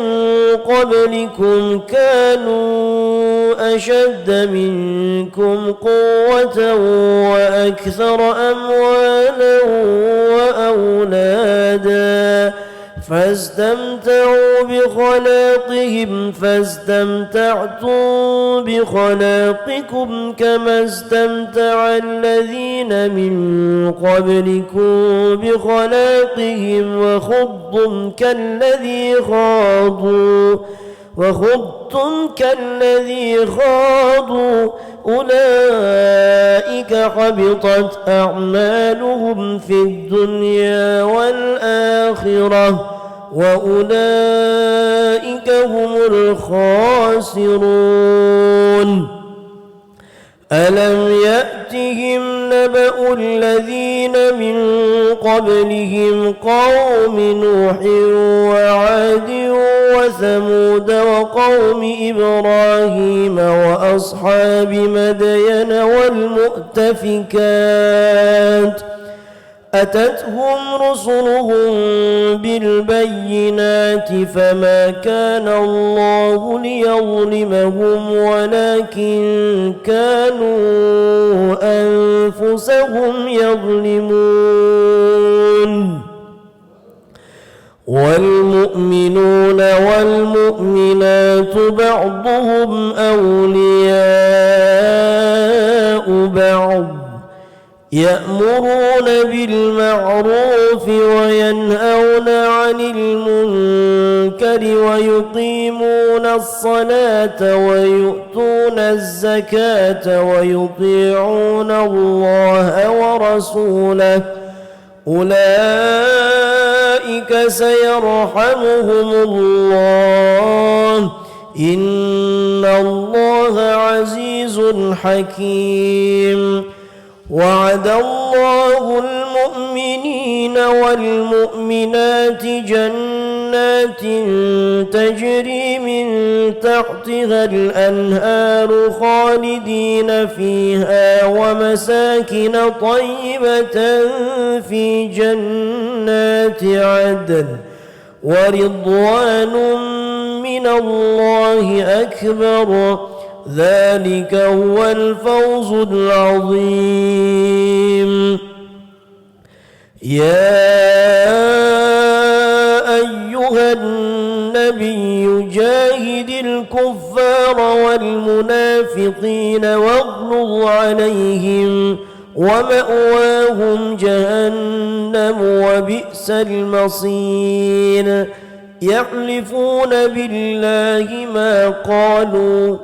قبلكم كانوا أشد منكم قوة وأكثر أموالا وأولادا فاستمتعوا بخلاقهم فاستمتعتم بخلاقكم كما استمتع الذين من قبلكم بخلاقهم وخضتم كالذي خاضوا وخضتم كالذي خاضوا أولئك حبطت أعمالهم في الدنيا والآخرة وأولئك هم الخاسرون. ألم يأتهم نبأ الذين من قبلهم قوم نوح وعاد وثمود وقوم إبراهيم وأصحاب مدين والمؤتفكات أتتهم رسلهم بالبينات فما كان الله ليظلمهم ولكن كانوا أنفسهم يظلمون. والمؤمنون والمؤمنات بعضهم أولياء بعض يأمرون بالمعروف وينهون عن المنكر ويقيمون الصلاة ويؤتون الزكاة ويطيعون الله ورسوله أولئك سيرحمهم الله إن الله عزيز حكيم. وعد الله المؤمنين والمؤمنات جنات تجري من تحتها الأنهار خالدين فيها ومساكن طيبة في جنات عدن ورضوان من الله أكبر ذلك هو الفوز العظيم. يا أيها النبي جاهد الكفار والمنافقين واغلظ عليهم ومأواهم جهنم وبئس المصير. يحلفون بالله ما قالوا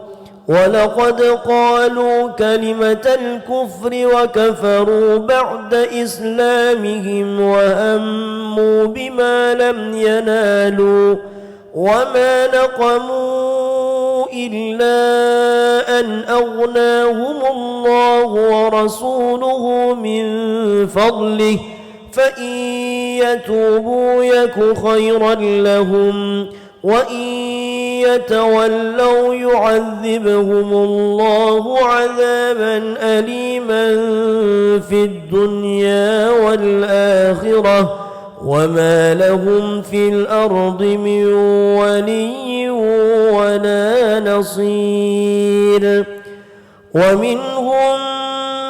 ولقد قالوا كلمة الكفر وكفروا بعد إسلامهم وهموا بما لم ينالوا وما نقموا إلا أن أغناهم الله ورسوله من فضله فإن يتوبوا يك خيرا لهم وإن يتولوا يعذبهم الله عذابا أليما في الدنيا والآخرة وما لهم في الأرض من ولي ولا نصير. ومنهم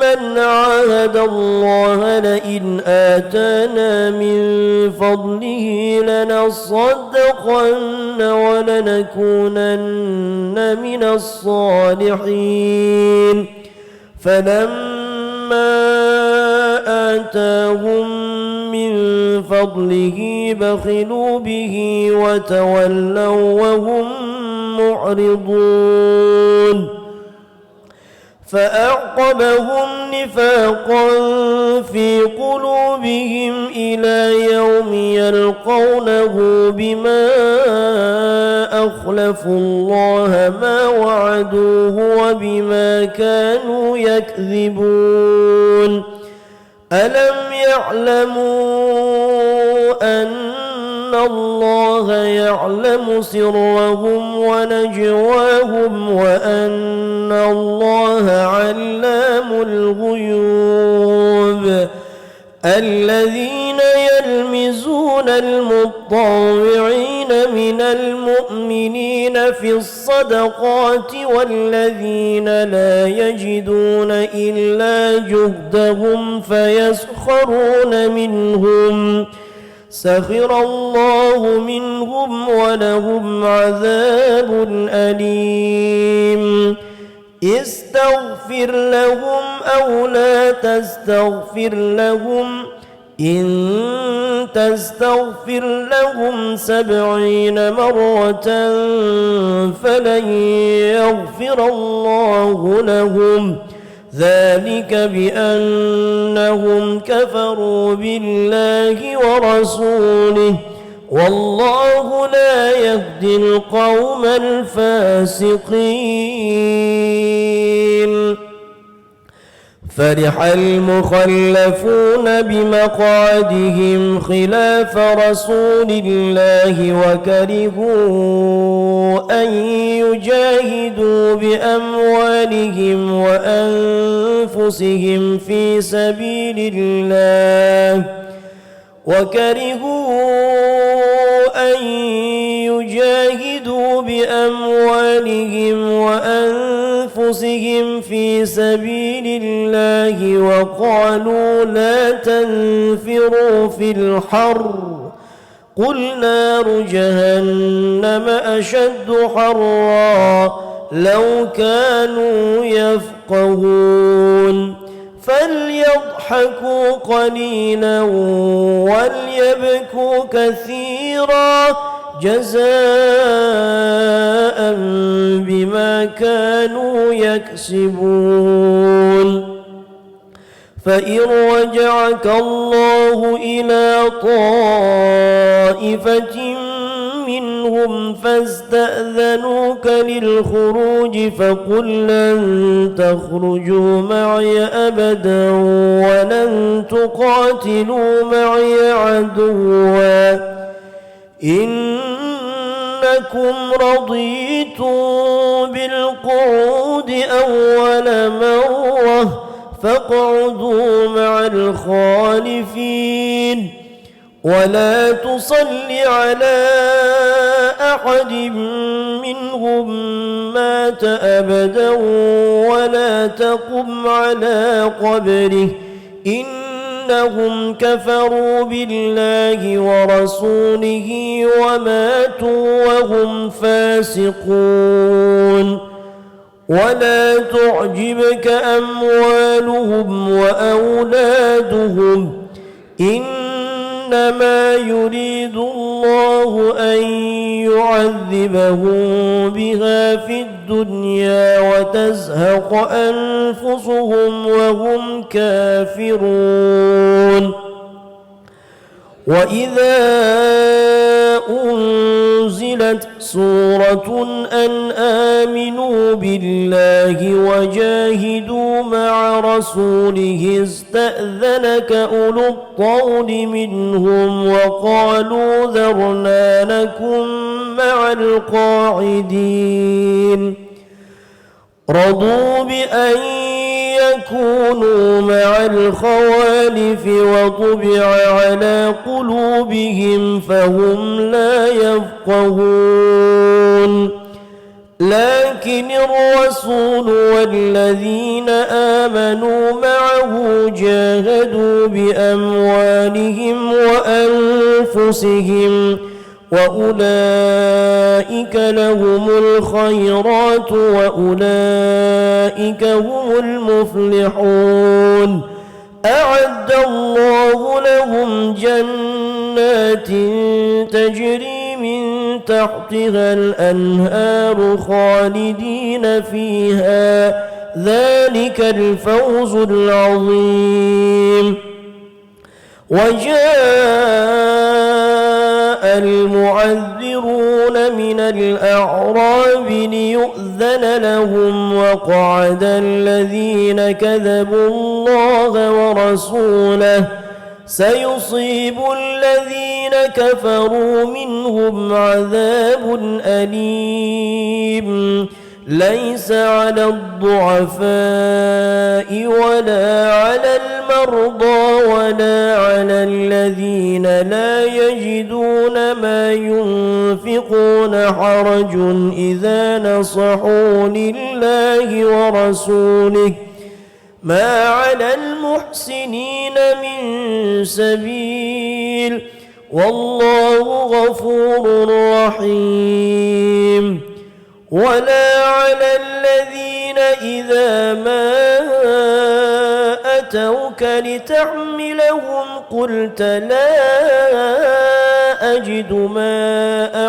من عاهد الله لئن آتانا من فضله لنصدقن ولنكونن من الصالحين فلما آتاهم من فضله بخلوا به وتولوا وهم معرضون. فأعقبهم نفاقا في قلوبهم إلى يوم يلقونه بما أخلفوا الله ما وعدوه وبما كانوا يكذبون. ألم يعلموا أن الله يعلم سرهم ونجواهم وأن الله علام الغيوب. الذين يلمزون المطوعين من المؤمنين في الصدقات والذين لا يجدون إلا جهدهم فيسخرون منهم سخر الله منهم ولهم عذاب أليم. استغفر لهم أو لا تستغفر لهم إن تستغفر لهم 70 مرة فلن يغفر الله لهم ذلك بأنهم كفروا بالله ورسوله والله لا يهدي القوم الفاسقين. فرح المخلفون بمقعدهم خلاف رسول الله وكرهوا أن يجاهدوا بأموالهم وأنفسهم في سبيل الله وقالوا لا تنفروا في الحر قل نار جهنم أشد حرا لو كانوا يفقهون فليضحكوا قليلا وليبكوا كثيرا جزاء بما كانوا يكسبون. فإن رجعك الله إلى طائفة منهم فاستأذنوك للخروج فقل لن تخرجوا معي أبدا ولن تقاتلوا معي عدوا إنكم رضيتم بالقعود أول مرة فاقعدوا مع الخالفين ولا تصل على أحد منهم مات أبدا ولا تقم على قبره إنهم كفروا بالله ورسوله وماتوا وهم فاسقون. ولا تعجبك أموالهم وأولادهم إنما يريد الله أن يعذبهم بها في الدنيا وتزهق أنفسهم وهم كافرون. وإذا أنزلت سورة أن آمنوا بالله وجاهدوا مع رسوله استأذنك أولو الطول منهم وقالوا ذرنا نكن مع القاعدين رضوا بأن يكونوا مع الخوالف وطبع على قلوبهم فهم لا يفقهون. لكن الرسول والذين آمنوا معه جاهدوا بأموالهم وأنفسهم وأولئك لهم الخيرات وأولئك هم المفلحون. أعد الله لهم جنات تجري من تحتها الأنهار خالدين فيها ذلك الفوز العظيم. وجاء المعذرون من الأعراب ليؤذن لهم وقعد الذين كذبوا الله ورسوله سيصيب الذين كفروا منهم عذاب أليم. ليس على الضعفاء ولا على المرضى ولا على الذين لا يجدون ما ينفقون حرج إذا نصحوا لله ورسوله ما على المحسنين من سبيل والله غفور رحيم. ولا على الذين إذا ما أتوك لتحملهم قلت لا أجد ما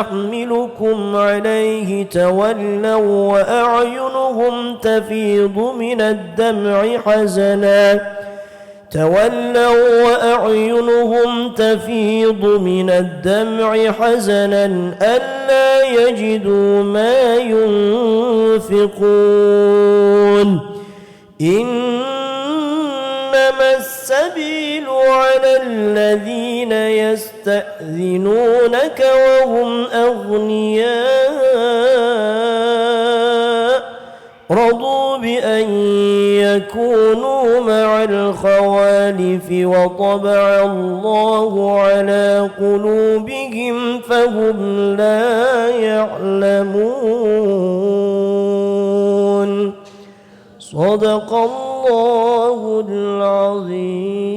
أحملكم عليه تولوا وأعينهم تفيض من الدمع حزنا ألا يجدوا ما ينفقون إنما السبيل على الذين يستأذنونك وهم أغنياء رضوا بأن يكونوا مع الخوالف وطبع الله على قلوبهم فهم لا يعلمون صدق الله العظيم.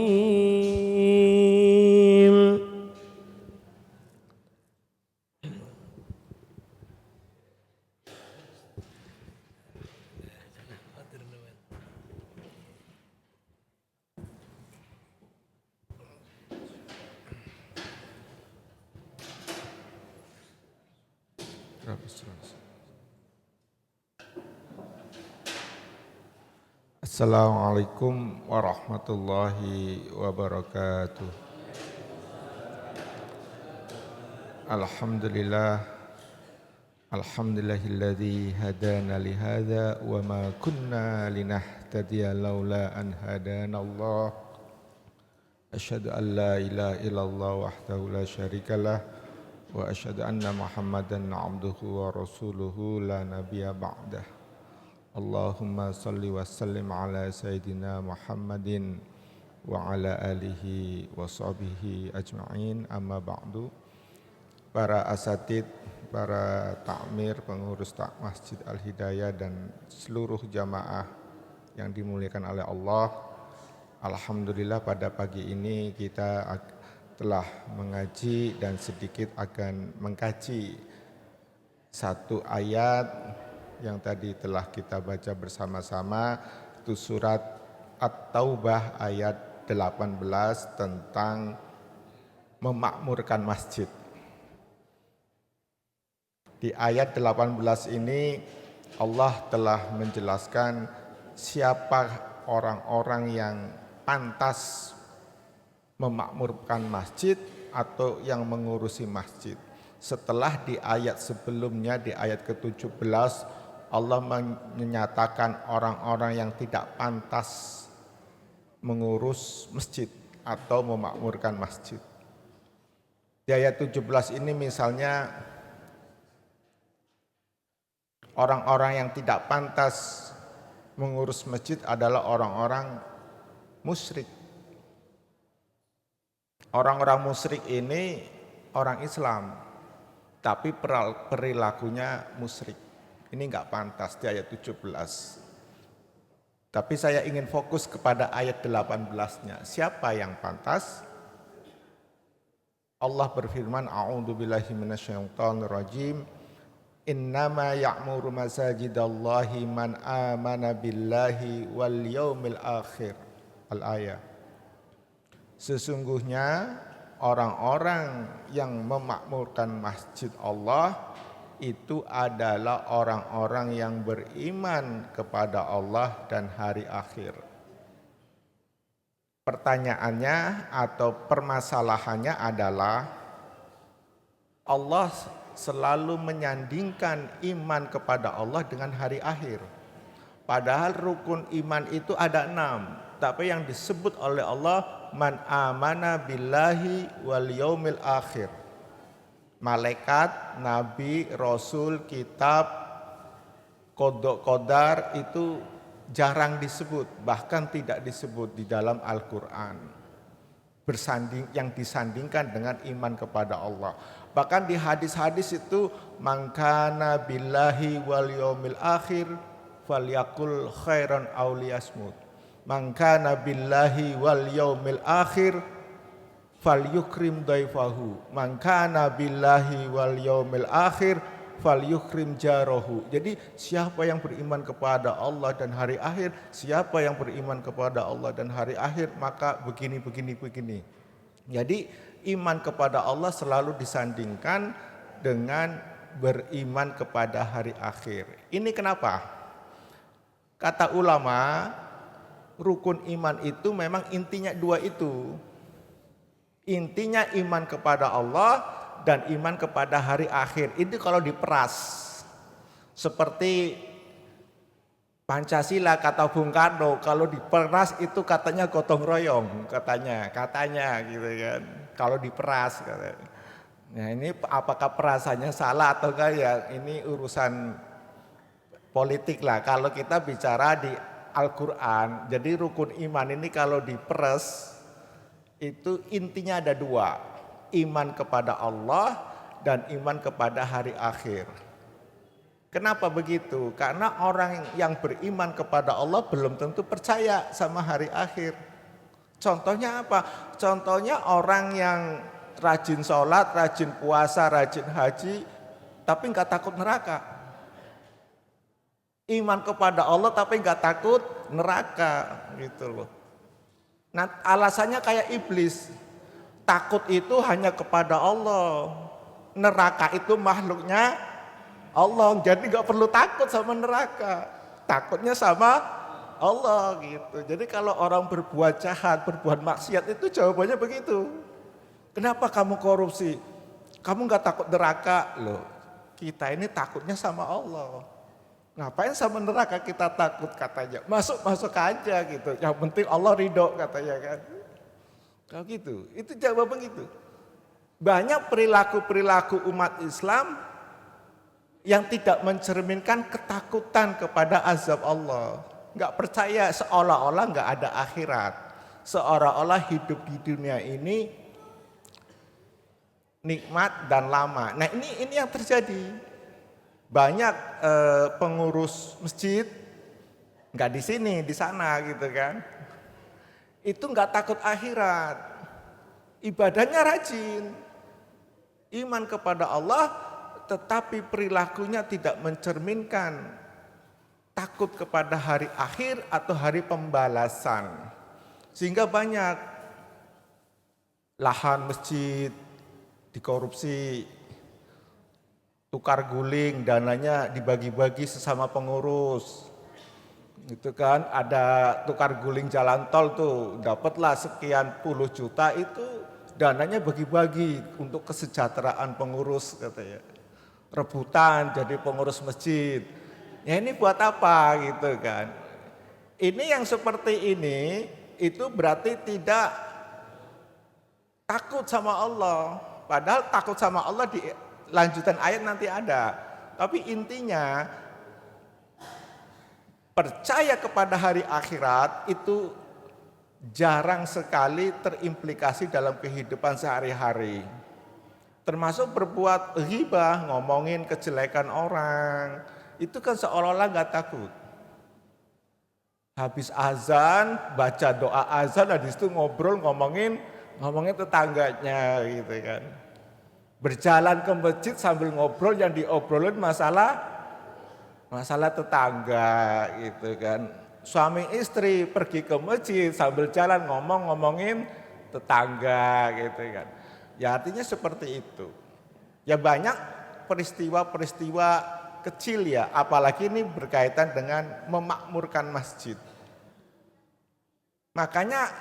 Assalamualaikum warahmatullahi wabarakatuh. Alhamdulillahilladzi hadana lihadza wa ma kunna linahtadiya laula an hadanallah. Asyhadu an la ilaha illallah wahdahu la syarikalah wa asyhadu anna Muhammadan abduhu wa rasuluhu la nabiyya ba'dah. Allahumma salli wa sallim ala Sayyidina Muhammadin wa ala alihi wa sahbihi ajma'in, amma ba'du. Para asatid, para takmir, pengurus Masjid Al-Hidayah dan seluruh jamaah yang dimuliakan oleh Allah. Alhamdulillah pada pagi ini kita telah mengaji dan sedikit akan mengkaji satu ayat yang tadi telah kita baca bersama-sama, itu surat At-Taubah ayat 18 tentang memakmurkan masjid. Di ayat 18 ini Allah telah menjelaskan siapa orang-orang yang pantas memakmurkan masjid atau yang mengurusi masjid. Setelah di ayat sebelumnya, di ayat ke-17, Allah menyatakan orang-orang yang tidak pantas mengurus masjid atau memakmurkan masjid. Di ayat 17 ini misalnya orang-orang yang tidak pantas mengurus masjid adalah orang-orang musyrik. Orang-orang musyrik ini orang Islam, tapi perilakunya musyrik. Ini enggak pantas di ayat 17. Tapi saya ingin fokus kepada ayat 18-nya. Siapa yang pantas? Allah berfirman, A'udzubillahi minasyaitonir rajim. Innama ya'muru masajidallahi man amana billahi wal yaumil akhir. Al-ayat. Sesungguhnya orang-orang yang memakmurkan masjid Allah itu adalah orang-orang yang beriman kepada Allah dan hari akhir. Pertanyaannya atau permasalahannya adalah Allah selalu menyandingkan iman kepada Allah dengan hari akhir. Padahal rukun iman itu ada 6, tapi yang disebut oleh Allah man amana billahi wal yaumil akhir. Malaikat, nabi, rasul, kitab, qada qadar itu jarang disebut, bahkan tidak disebut di dalam Al-Qur'an. Yang disandingkan dengan iman kepada Allah. Bahkan di hadis-hadis itu man kana billahi wal yaumil akhir falyakul khairan aw liyasmut. Man kana billahi wal yaumil akhir falyukrim daifahu. Man kana billahi wal yaumil akhir falyukrim jarahu. Jadi siapa yang beriman kepada Allah dan hari akhir, siapa yang beriman kepada Allah dan hari akhir, maka begini. Jadi iman kepada Allah selalu disandingkan dengan beriman kepada hari akhir. Ini kenapa? Kata ulama, rukun iman itu memang intinya dua itu. Intinya iman kepada Allah dan iman kepada hari akhir. Itu kalau diperas. Seperti Pancasila kata Bung Karno, kalau diperas itu katanya gotong royong, katanya gitu kan. Kalau diperas katanya. Nah, ini apakah perasannya salah atau enggak ya, ini urusan politik lah. Kalau kita bicara di Al-Quran, jadi rukun iman ini kalau diperas itu intinya ada dua, iman kepada Allah dan iman kepada hari akhir. Kenapa begitu? Karena orang yang beriman kepada Allah belum tentu percaya sama hari akhir. Contohnya apa? Contohnya orang yang rajin sholat, rajin puasa, rajin haji, tapi nggak takut neraka. Iman kepada Allah tapi nggak takut neraka, gitu loh. Nah, alasannya kayak iblis. Takut itu hanya kepada Allah. Neraka itu makhluknya Allah. Jadi gak perlu takut sama neraka. Takutnya sama Allah gitu. Jadi kalau orang berbuat jahat, berbuat maksiat itu jawabannya begitu. Kenapa kamu korupsi? Kamu gak takut neraka? Loh, kita ini takutnya sama Allah. Ngapain sama neraka kita takut katanya? Masuk aja gitu. Yang penting Allah ridho katanya kan. Kalau gitu, itu jawaban gitu. Banyak perilaku umat Islam yang tidak mencerminkan ketakutan kepada azab Allah. Enggak percaya, seolah-olah enggak ada akhirat. Seolah-olah hidup di dunia ini nikmat dan lama. Nah, ini yang terjadi. Banyak pengurus masjid nggak di sini, di sana gitu kan. Itu nggak takut akhirat, ibadahnya rajin, iman kepada Allah, tetapi perilakunya tidak mencerminkan takut kepada hari akhir atau hari pembalasan. Sehingga banyak lahan masjid dikorupsi, tukar guling, dananya dibagi-bagi sesama pengurus. Gitu kan, ada tukar guling jalan tol tuh, dapatlah sekian puluh juta, itu dananya bagi-bagi untuk kesejahteraan pengurus katanya. Rebutan jadi pengurus masjid. Ya ini buat apa gitu kan. Ini yang seperti ini itu berarti tidak takut sama Allah. Padahal takut sama Allah di lanjutan ayat nanti ada. Tapi intinya percaya kepada hari akhirat itu jarang sekali terimplikasi dalam kehidupan sehari-hari. Termasuk berbuat ghibah, ngomongin kejelekan orang. Itu kan seolah-olah gak takut. Habis azan, baca doa azan, habis itu ngobrol ngomongin tetangganya gitu kan. Berjalan ke masjid sambil ngobrol, yang diobrolin masalah tetangga gitu kan. Suami istri pergi ke masjid sambil jalan ngomongin tetangga gitu kan. Ya artinya seperti itu. Ya banyak peristiwa-peristiwa kecil ya, apalagi ini berkaitan dengan memakmurkan masjid. Makanya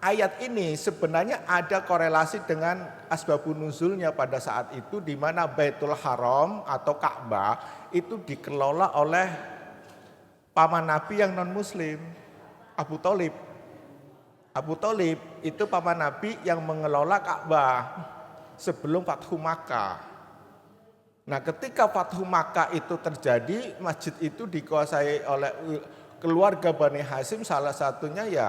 ayat ini sebenarnya ada korelasi dengan asbabun nuzulnya pada saat itu, di mana Baitul Haram atau Ka'bah itu dikelola oleh paman Nabi yang non muslim, Abu Thalib. Abu Thalib itu paman Nabi yang mengelola Ka'bah sebelum Fathu Makkah. Nah, ketika Fathu Makkah itu terjadi, masjid itu dikuasai oleh keluarga Bani Hashim, salah satunya ya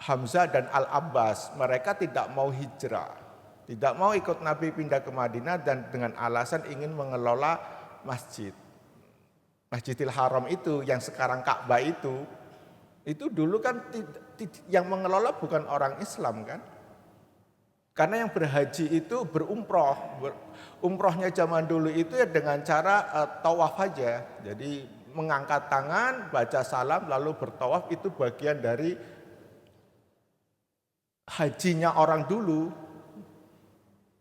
Hamzah dan Al-Abbas. Mereka tidak mau hijrah, tidak mau ikut Nabi pindah ke Madinah, dan dengan alasan ingin mengelola masjid. Masjidil Haram itu yang sekarang Ka'bah itu dulu kan yang mengelola bukan orang Islam kan. Karena yang berhaji itu berumroh. Umrohnya zaman dulu itu ya dengan cara tawaf aja. Jadi mengangkat tangan, baca salam, lalu bertawaf, itu bagian dari hajinya orang dulu.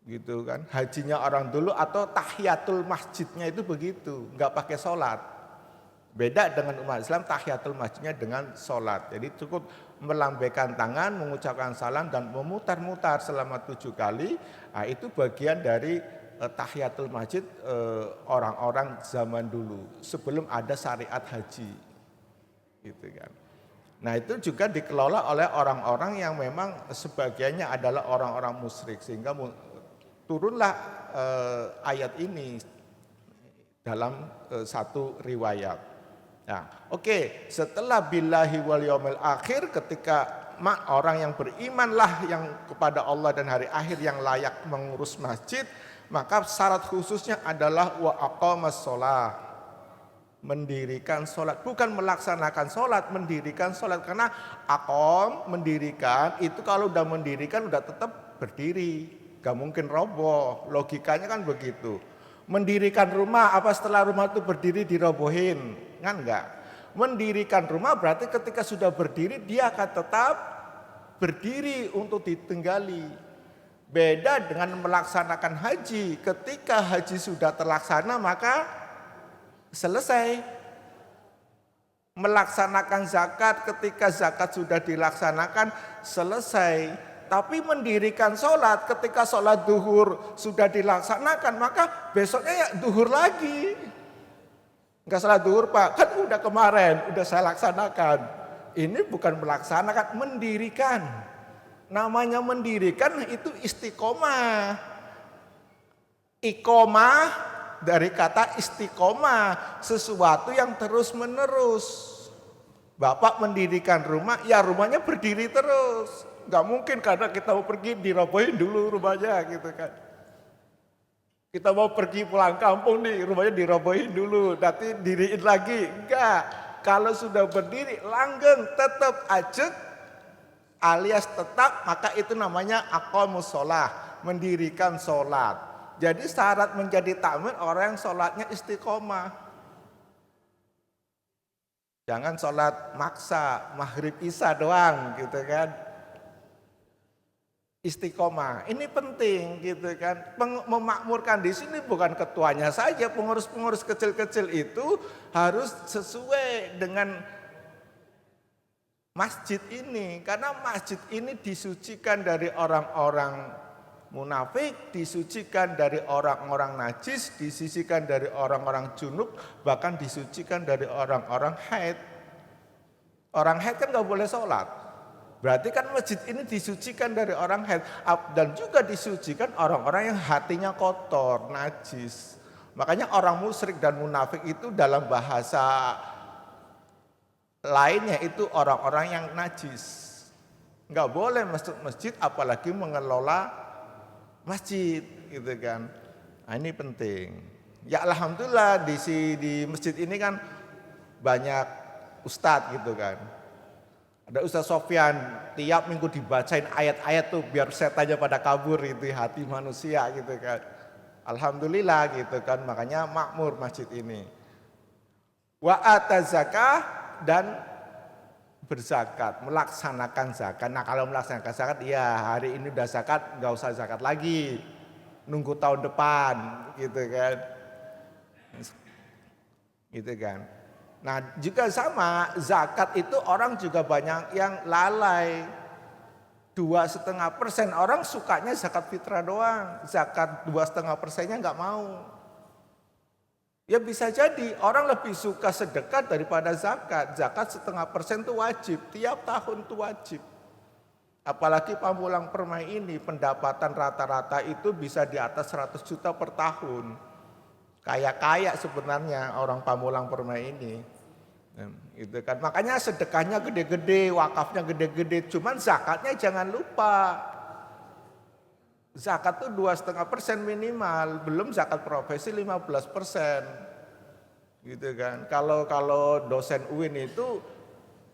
Gitu kan, hajinya orang dulu atau tahiyatul masjidnya itu begitu, nggak pakai sholat. Beda dengan umat Islam, tahiyatul masjidnya dengan sholat. Jadi cukup melambaikan tangan, mengucapkan salam dan memutar-mutar selama 7 kali. Nah, itu bagian dari tahiyatul masjid orang-orang zaman dulu sebelum ada syariat haji. Gitu kan. Nah, itu juga dikelola oleh orang-orang yang memang sebagiannya adalah orang-orang musyrik, sehingga turunlah ayat ini dalam satu riwayat. Nah, oke, setelah billahi wal yaumil akhir, ketika orang yang berimanlah yang kepada Allah dan hari akhir yang layak mengurus masjid, maka syarat khususnya adalah wa aqamas shalah, mendirikan sholat, bukan melaksanakan sholat, mendirikan sholat. Karena aqam, mendirikan, itu kalau udah mendirikan udah tetap berdiri, gak mungkin roboh, logikanya kan begitu. Mendirikan rumah, apa setelah rumah itu berdiri dirobohin? Kan enggak. Mendirikan rumah berarti ketika sudah berdiri dia akan tetap berdiri untuk ditinggali. Beda dengan melaksanakan haji, ketika haji sudah terlaksana maka selesai. Melaksanakan zakat, ketika zakat sudah dilaksanakan selesai. Tapi mendirikan sholat, ketika sholat duhur sudah dilaksanakan, maka besoknya ya duhur lagi. Enggak sholat duhur Pak, kan udah kemarin, udah saya laksanakan. Ini bukan melaksanakan, mendirikan. Namanya mendirikan itu istiqomah. Iqomah dari kata istiqomah, sesuatu yang terus menerus. Bapak mendirikan rumah, ya rumahnya berdiri terus. Gak mungkin karena kita mau pergi dirobohin dulu rumahnya gitu kan. Kita mau pergi pulang kampung nih, rumahnya dirobohin dulu, nanti diriin lagi. Enggak, kalau sudah berdiri langgeng, tetap ajek alias tetap, maka itu namanya aqamus shalah, mendirikan sholat. Jadi syarat menjadi takmir orang yang sholatnya istiqomah. Jangan sholat maksa, maghrib isya doang gitu kan. Istiqomah, ini penting gitu kan. Memakmurkan di sini bukan ketuanya saja, pengurus-pengurus kecil-kecil itu harus sesuai dengan masjid ini. Karena masjid ini disucikan dari orang-orang munafik, disucikan dari orang-orang najis, disucikan dari orang-orang junub, bahkan disucikan dari orang-orang haid. Orang haid kan gak boleh sholat. Berarti kan masjid ini disucikan dari orang haid dan juga disucikan orang-orang yang hatinya kotor, najis. Makanya orang musyrik dan munafik itu dalam bahasa lainnya itu orang-orang yang najis. Enggak boleh masuk masjid apalagi mengelola masjid gitu kan. Nah, ini penting. Ya alhamdulillah di masjid ini kan banyak ustadz gitu kan. Ada Ustaz Sofyan, tiap minggu dibacain ayat-ayat tuh biar setannya pada kabur itu hati manusia gitu kan. Alhamdulillah gitu kan, makanya makmur masjid ini. Wa ata zakah dan berzakat, melaksanakan zakat. Nah kalau melaksanakan zakat, ya hari ini udah zakat, nggak usah zakat lagi. Nunggu tahun depan gitu kan. Gitu kan. Nah juga sama, zakat itu orang juga banyak yang lalai. 2,5% orang sukanya zakat fitrah doang. Zakat 2,5%-nya nggak mau. Ya bisa jadi orang lebih suka sedekah daripada zakat. Zakat 0,5% itu wajib, tiap tahun itu wajib. Apalagi Pamulang Permai ini pendapatan rata-rata itu bisa di atas 100 juta per tahun. Kaya-kaya sebenarnya orang Pamulang Permai ini. Gitu kan. Makanya sedekahnya gede-gede, wakafnya gede-gede, cuman zakatnya jangan lupa. Zakat tuh 2,5% minimal, belum zakat profesi 15%. Gitu kan. Kalau dosen UIN itu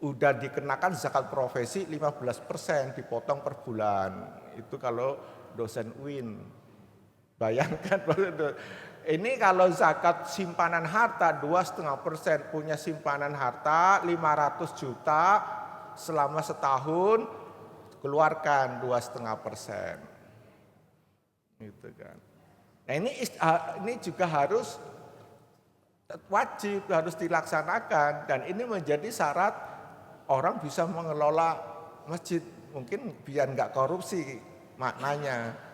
udah dikenakan zakat profesi 15%, dipotong per bulan. Itu kalau dosen UIN. Bayangkan ini kalau zakat simpanan harta 2,5%, punya simpanan harta 500 juta selama setahun, keluarkan 2,5%. Gitu kan. Nah ini juga harus wajib, harus dilaksanakan, dan ini menjadi syarat orang bisa mengelola masjid. Mungkin biar nggak korupsi maknanya.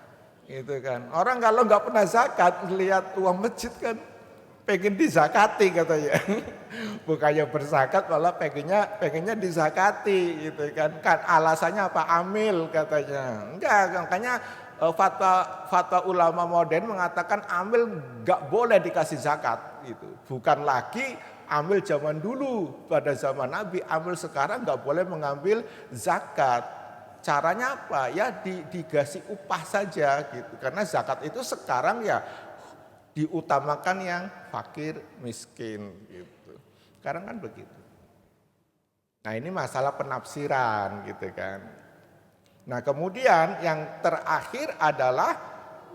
Gitu kan. Orang kalau nggak pernah zakat, lihat uang masjid kan pengen dizakati katanya. Bukannya berzakat malah pengennya dizakati gitu kan. Kan alasannya apa? Amil katanya. Enggak, makanya fatwa ulama modern mengatakan amil nggak boleh dikasih zakat gitu. Bukan lagi amil zaman dulu, pada zaman Nabi, amil sekarang nggak boleh mengambil zakat. Caranya apa? Ya dikasih upah saja gitu. Karena zakat itu sekarang ya diutamakan yang fakir, miskin gitu. Sekarang kan begitu. Nah ini masalah penafsiran gitu kan. Nah kemudian yang terakhir adalah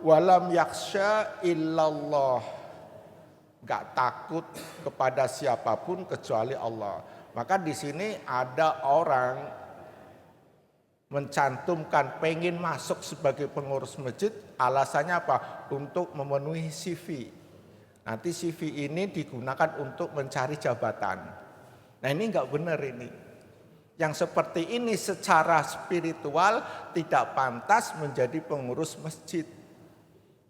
walam yaksha illallah. Gak takut kepada siapapun kecuali Allah. Maka di sini ada orang mencantumkan pengen masuk sebagai pengurus masjid, alasannya apa? Untuk memenuhi CV. Nanti CV ini digunakan untuk mencari jabatan. Nah ini enggak benar ini. Yang seperti ini secara spiritual tidak pantas menjadi pengurus masjid.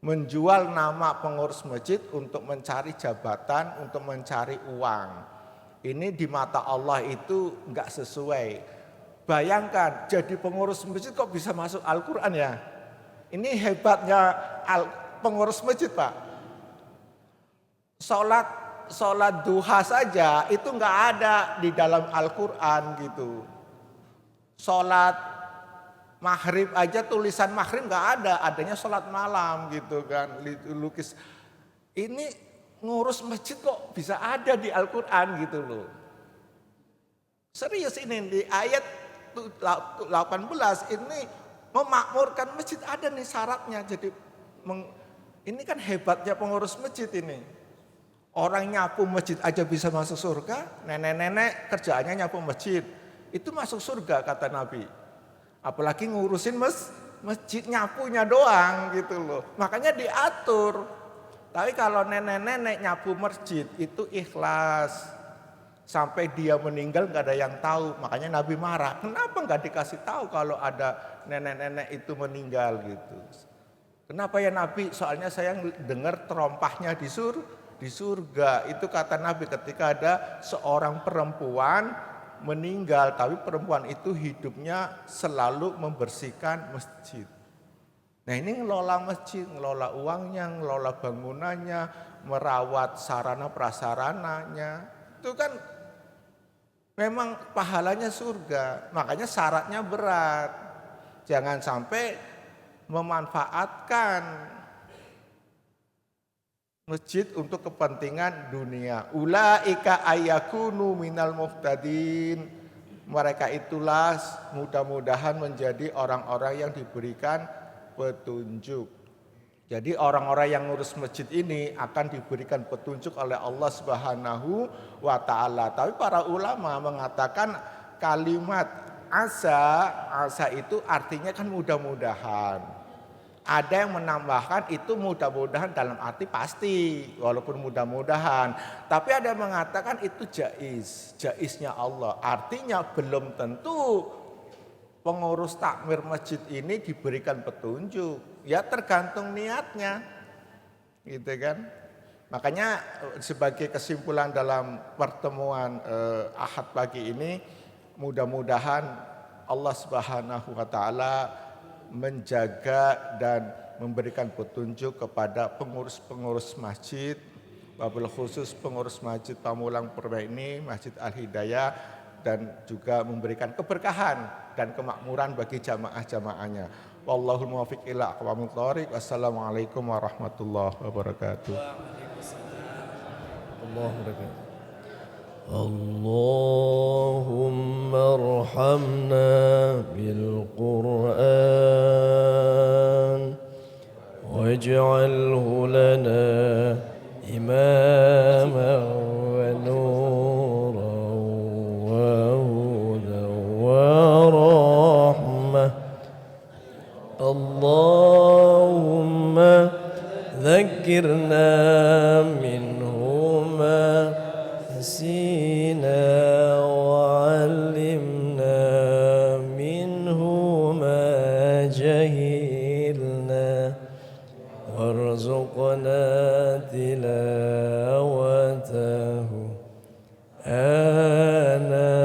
Menjual nama pengurus masjid untuk mencari jabatan, untuk mencari uang. Ini di mata Allah itu enggak sesuai. Bayangkan jadi pengurus masjid kok bisa masuk Al-Quran ya. Ini hebatnya pengurus masjid Pak. Sholat duha saja itu nggak ada di dalam Al-Quran gitu. Sholat maghrib aja tulisan maghrib nggak ada, adanya sholat malam gitu kan, lukis. Ini ngurus masjid kok bisa ada di Al-Quran gitu loh. Serius ini di ayat 18 ini memakmurkan masjid, ada nih syaratnya. Jadi ini kan hebatnya pengurus masjid ini. Orang nyapu masjid aja bisa masuk surga. Nenek-nenek kerjaannya nyapu masjid, itu masuk surga kata Nabi. Apalagi ngurusin masjid, nyapunya doang gitu loh. Makanya diatur. Tapi kalau nenek-nenek nyapu masjid itu ikhlas. Sampai dia meninggal nggak ada yang tahu, makanya Nabi marah. Kenapa nggak dikasih tahu kalau ada nenek-nenek itu meninggal gitu? Kenapa ya Nabi? Soalnya saya dengar terompahnya di surga. Itu kata Nabi ketika ada seorang perempuan meninggal, tapi perempuan itu hidupnya selalu membersihkan masjid. Nah ini ngelola masjid, ngelola uangnya, ngelola bangunannya, merawat sarana prasarananya, itu kan memang pahalanya surga, makanya syaratnya berat. Jangan sampai memanfaatkan masjid untuk kepentingan dunia. Ulaika ayyakunu minal muhtadin. Mereka itulah mudah-mudahan menjadi orang-orang yang diberikan petunjuk. Jadi orang-orang yang ngurus masjid ini akan diberikan petunjuk oleh Allah Subhanahu wa Ta'ala. Tapi para ulama mengatakan kalimat asa itu artinya kan mudah-mudahan. Ada yang menambahkan itu mudah-mudahan dalam arti pasti, walaupun mudah-mudahan. Tapi ada yang mengatakan itu jaiznya Allah. Artinya belum tentu pengurus takmir masjid ini diberikan petunjuk. Ya tergantung niatnya, gitu kan. Makanya sebagai kesimpulan dalam pertemuan Ahad pagi ini, mudah-mudahan Allah Subhanahu wa Ta'ala menjaga dan memberikan petunjuk kepada pengurus-pengurus masjid, wabil khusus pengurus masjid Pamulang Permai ini, Masjid Al-Hidayah, dan juga memberikan keberkahan dan kemakmuran bagi jamaah-jamaahnya. Wallahul muwaffiq ila aqwamit thoriq. Wassalamualaikum warahmatullahi wabarakatuh. Allahumma arhamna bil Qur'an واجعله لنا إماما ونورا وهدى ورحمة. اللهم ذكرنا منه ما نسينا وعلمنا منه ما جهلنا وارزقنا تلاوته آناء